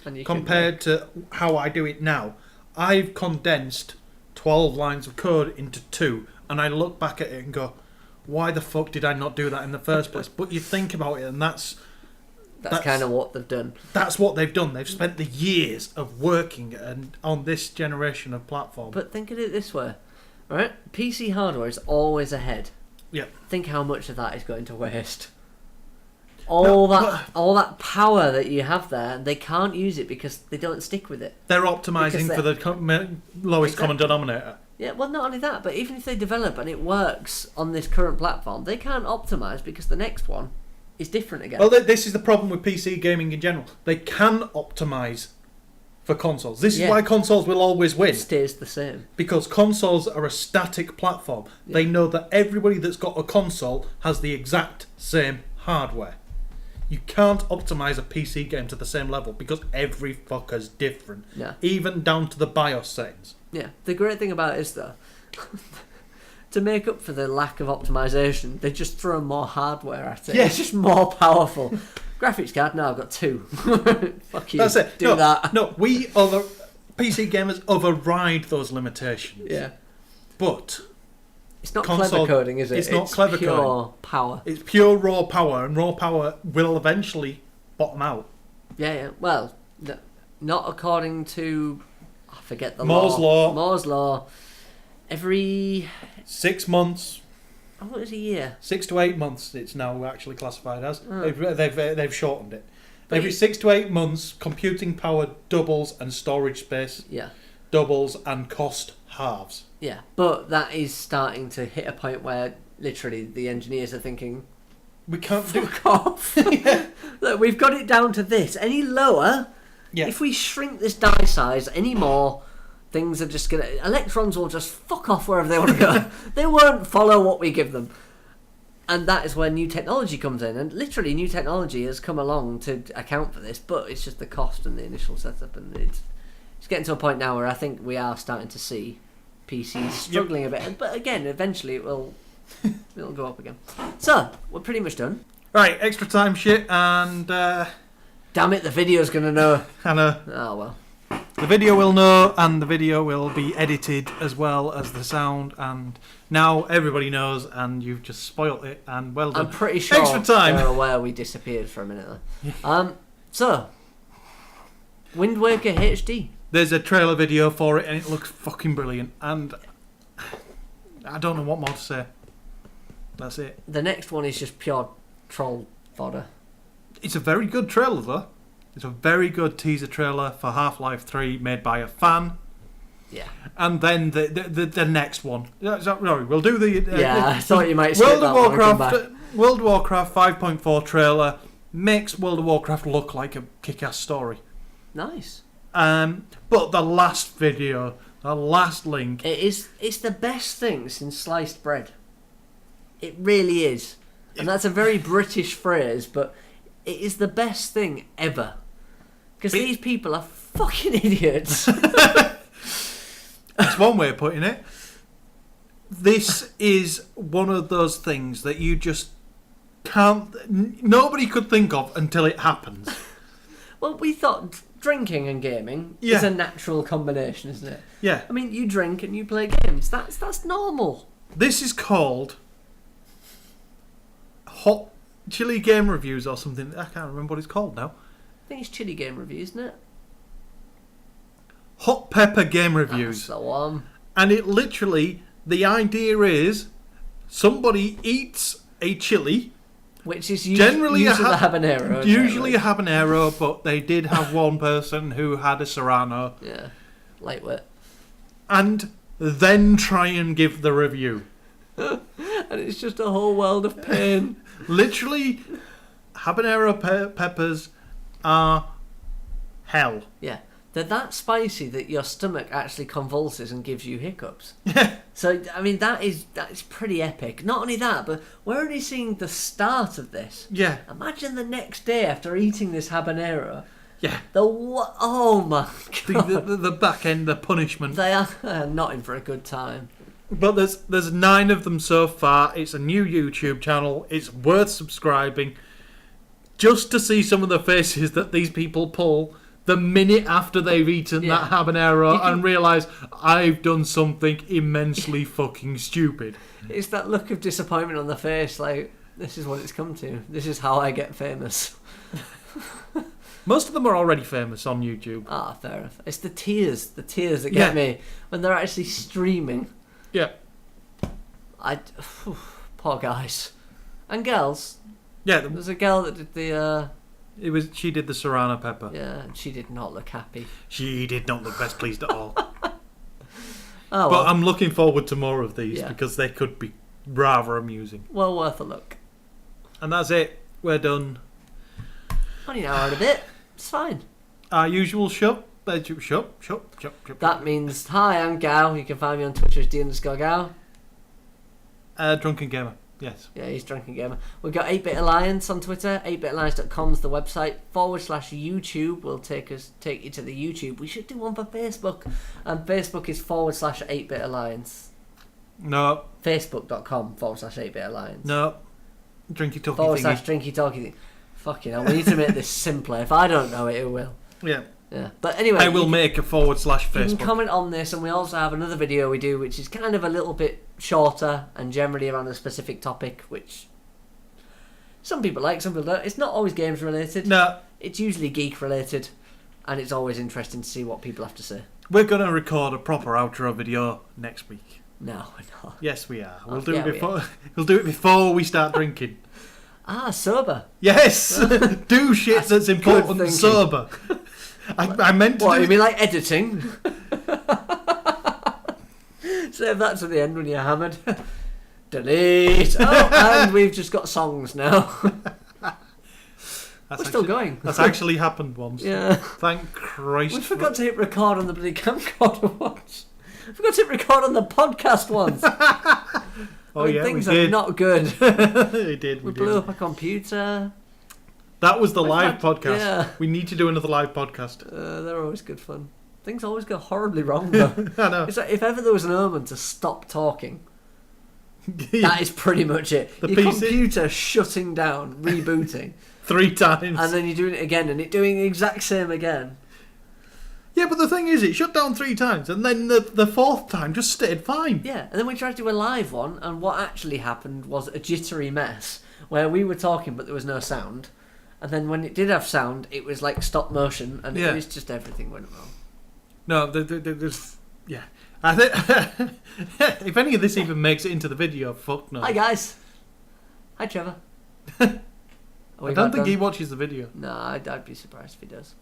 And
Compared to how I do it now, I've condensed 12 lines of code into 2, and I look back at it and go, why the fuck did I not do that in the first place? But you think about it, and that's
kind of what they've done.
That's what they've done. They've spent the years of working on this generation of platform.
But think of it this way, right? PC hardware is always ahead.
Yeah.
Think how much of that is going to waste. All that power that you have there, they can't use it because they don't stick with it.
They're optimizing for the lowest common denominator.
Yeah, well, not only that, but even if they develop and it works on this current platform, they can't optimize because the next one is different again.
Well, this is the problem with PC gaming in general. They can optimize for consoles. This is why consoles will always win.
It stays the same.
Because consoles are a static platform. Yeah. They know that everybody that's got a console has the exact same hardware. You can't optimize a PC game to the same level because every fucker's different.
Yeah.
Even down to the BIOS settings.
Yeah. The great thing about it is, though, to make up for the lack of optimization, they just throw more hardware at it.
Yeah.
It's just more powerful. Graphics card? No, I've got 2. Fuck you.
That's it.
Do that.
No, PC gamers override those limitations.
Yeah.
But
it's not clever coding, is it?
It's not clever
pure
coding.
Power.
It's pure raw power, and raw power will eventually bottom out.
Yeah. Well, not according to... I forget the
Moore's law.
Moore's law. Every
6 months.
Oh, what is a year?
6 to 8 months. It's now actually classified as.
Oh.
They've shortened it. But every 6 to 8 months, computing power doubles and storage space doubles and cost halves.
Yeah, but that is starting to hit a point where literally the engineers are thinking,
we can't
fuck off. Look, we've got it down to this. Any lower, if we shrink this die size any more, things are just electrons will just fuck off wherever they want to go. They won't follow what we give them. And that is where new technology comes in. And literally new technology has come along to account for this, but it's just the cost and the initial setup. And it's getting to a point now where I think we are starting to see PCs struggling a bit. But again, eventually it'll go up again. So, we're pretty much done.
Right, extra time shit, and
damn it, the video's going to know.
I know.
Oh, well.
The video will know, and the video will be edited as well as the sound, and now everybody knows, and you've just spoilt it, and well done.
I'm pretty sure
extra time.
they're aware we disappeared for a minute though. So, Wind Waker HD.
There's a trailer video for it, and it looks fucking brilliant, and I don't know what more to say. That's it.
The next one is just pure troll fodder.
It's a very good trailer, though. It's a very good teaser trailer for Half-Life 3 made by a fan.
Yeah.
And then the next one. Sorry, we'll do the...
I thought you might skip that one and come back.
World of Warcraft 5.4 trailer makes World of Warcraft look like a kick-ass story.
Nice.
But the last video, the last link...
It's the best thing since sliced bread. It really is. And that's a very British phrase, but it is the best thing ever. Because these people are fucking idiots.
That's one way of putting it. This is one of those things that you just nobody could think of until it happens.
Well, we thought drinking and gaming
Yeah.
is a natural combination, isn't it?
Yeah.
I mean, you drink and you play games. That's normal.
This is called Hot Chili Game Reviews or something. I can't remember what it's called now.
I think it's chili game review, isn't it?
Hot Pepper Game Reviews.
That's the one.
And it literally, the idea is somebody eats a chili.
Which is
Generally
usually the habanero.
Usually a habanero, but they did have one person who had a serrano.
Yeah, lightweight.
And then try and give the review.
And it's just a whole world of pain.
Literally, habanero peppers are hell.
Yeah, they're that spicy that your stomach actually convulses and gives you hiccups.
Yeah.
So, I mean, that is pretty epic. Not only that, but we're only seeing the start of this.
Yeah.
Imagine the next day after eating this habanero.
Yeah.
Oh my god.
The back end, the punishment.
They are not in for a good time.
But there's 9 of them so far. It's a new YouTube channel. It's worth subscribing just to see some of the faces that these people pull the minute after they've eaten that habanero and realise I've done something immensely fucking stupid.
It's that look of disappointment on the face, like, this is what it's come to. This is how I get famous.
Most of them are already famous on YouTube.
Ah, fair enough. It's the tears that get me when they're actually streaming.
Yeah.
Poor guys. And girls.
Yeah.
There's a girl that did the...
She did the serrano pepper.
Yeah, and she did not look happy.
She did not look best pleased at all.
Oh, well.
But I'm looking forward to more of these because they could be rather amusing.
Well worth a look.
And that's it. We're done.
Only an hour and a bit. It's fine.
Our usual shop.
That means, hi, I'm Gao. You can find me on Twitter as D_Gao.
DrunkenGamer. Yes.
Yeah, he's DrunkenGamer. We've got 8-Bit Alliance on Twitter. 8bitalliance.com's the website. /YouTube will take you to the YouTube. We should do one for Facebook. And Facebook is /8-Bit Alliance.
No.
Facebook.com /8-Bit Alliance.
No. Drinky Talky Thingy.
/Drinky Talky Thingy. Fucking hell, we need to make this simpler. If I don't know it, who will?
Yeah.
Yeah. But anyway,
I will make a /Facebook.
You can comment on this, and we also have another video we do, which is kind of a little bit shorter and generally around a specific topic, which some people like, some people don't. It's not always games related.
No.
It's usually geek related, and it's always interesting to see what people have to say.
We're going to record a proper outro video next week.
No, we're not.
Yes, we are. We'll do it before we start drinking.
Sober.
Yes. Do shit that's important sober. I meant to.
What, you mean like editing? Save that to the end when you're hammered. Delete. Oh, and we've just got songs now. We're still going.
That's actually happened once.
Yeah.
Thank Christ.
We forgot to hit record on the bloody camcorder once. We forgot to hit record on the podcast once. Things are not good.
We did.
We blew up a computer.
That was the live podcast.
Yeah.
We need to do another live podcast.
They're always good fun. Things always go horribly wrong, though.
I know.
It's like if ever there was an omen to stop talking, that is pretty much it. Your computer shutting down, rebooting.
3 times.
And then you're doing it again, and it doing the exact same again.
Yeah, but the thing is, it shut down 3 times, and then the 4th time just stayed fine.
Yeah, and then we tried to do a live one, and what actually happened was a jittery mess, where we were talking, but there was no sound. And then when it did have sound, it was like stop motion, and it was just everything went wrong.
No, there's... Yeah. I think... if any of this even makes it into the video, fuck no.
Hi, guys. Hi, Trevor.
I don't think he watches the video.
No, I'd be surprised if he does.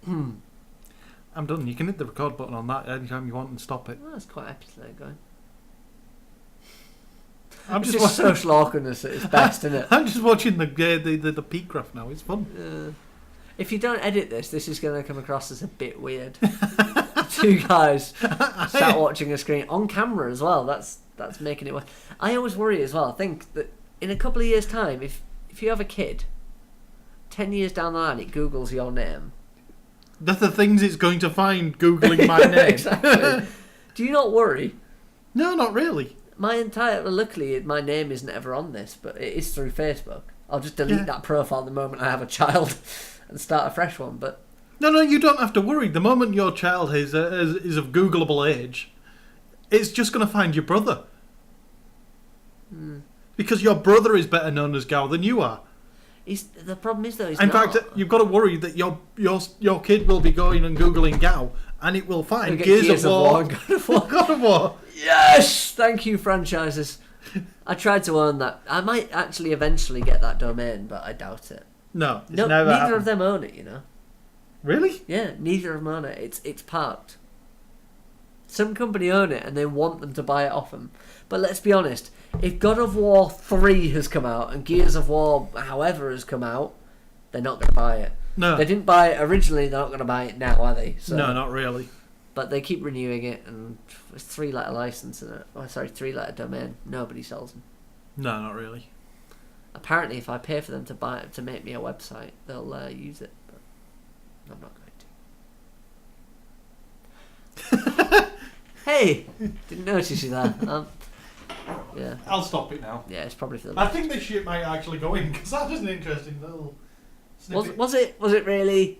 I'm done. You can hit the record button on that anytime you want and stop it.
Well, that's quite happy to let it go.
It's
just social awkwardness at its best, isn't it?
I'm just watching the peak graph now. It's fun.
If you don't edit this is going to come across as a bit weird. 2 guys sat watching a screen on camera as well. That's making it worse. I always worry as well. I think that in a couple of years' time, if you have a kid, 10 years down the line, it Googles your name.
That's the things it's going to find Googling my name.
Exactly. Do you not worry?
No, not really.
Luckily, my name isn't ever on this, but it is through Facebook. I'll just delete that profile the moment I have a child and start a fresh one. But
No, you don't have to worry. The moment your child is of Googleable age, it's just going to find your brother. Because your brother is better known as Gow than you are.
The problem is, though,
In fact, you've got to worry that your kid will be going and Googling Gow, and it will find Gears of War
and God of War. Yes! Thank you, franchises. I tried to own that. I might actually eventually get that domain, but I doubt it.
No,
neither of them own it, you know.
Really?
Yeah, neither of them own it. It's parked. Some company own it, and they want them to buy it off them. But let's be honest, if God of War 3 has come out, and Gears of War however has come out, they're not going to buy it.
No.
They didn't buy it originally, they're not going to buy it now, are they? So,
no, not really.
But they keep renewing it, and it's 3-letter license in it. Oh, sorry, 3-letter domain. Nobody sells them.
No, not really.
Apparently, if I pay for them to make me a website, they'll use it. But I'm not going to. Hey, didn't notice you there. Yeah.
I'll stop it now.
Yeah, it's probably for the.
I think this shit might actually go in because that was an interesting little snippet.
Was it really?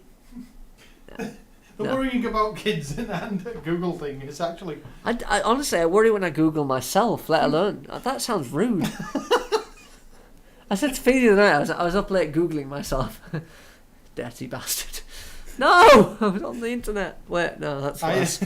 The worrying about kids and Google thing is actually.
I honestly, I worry when I Google myself, let alone that sounds rude. I said to Paddy the other night, I was up late Googling myself. Dirty bastard. No! I was on the internet. Wait, no, that's worse.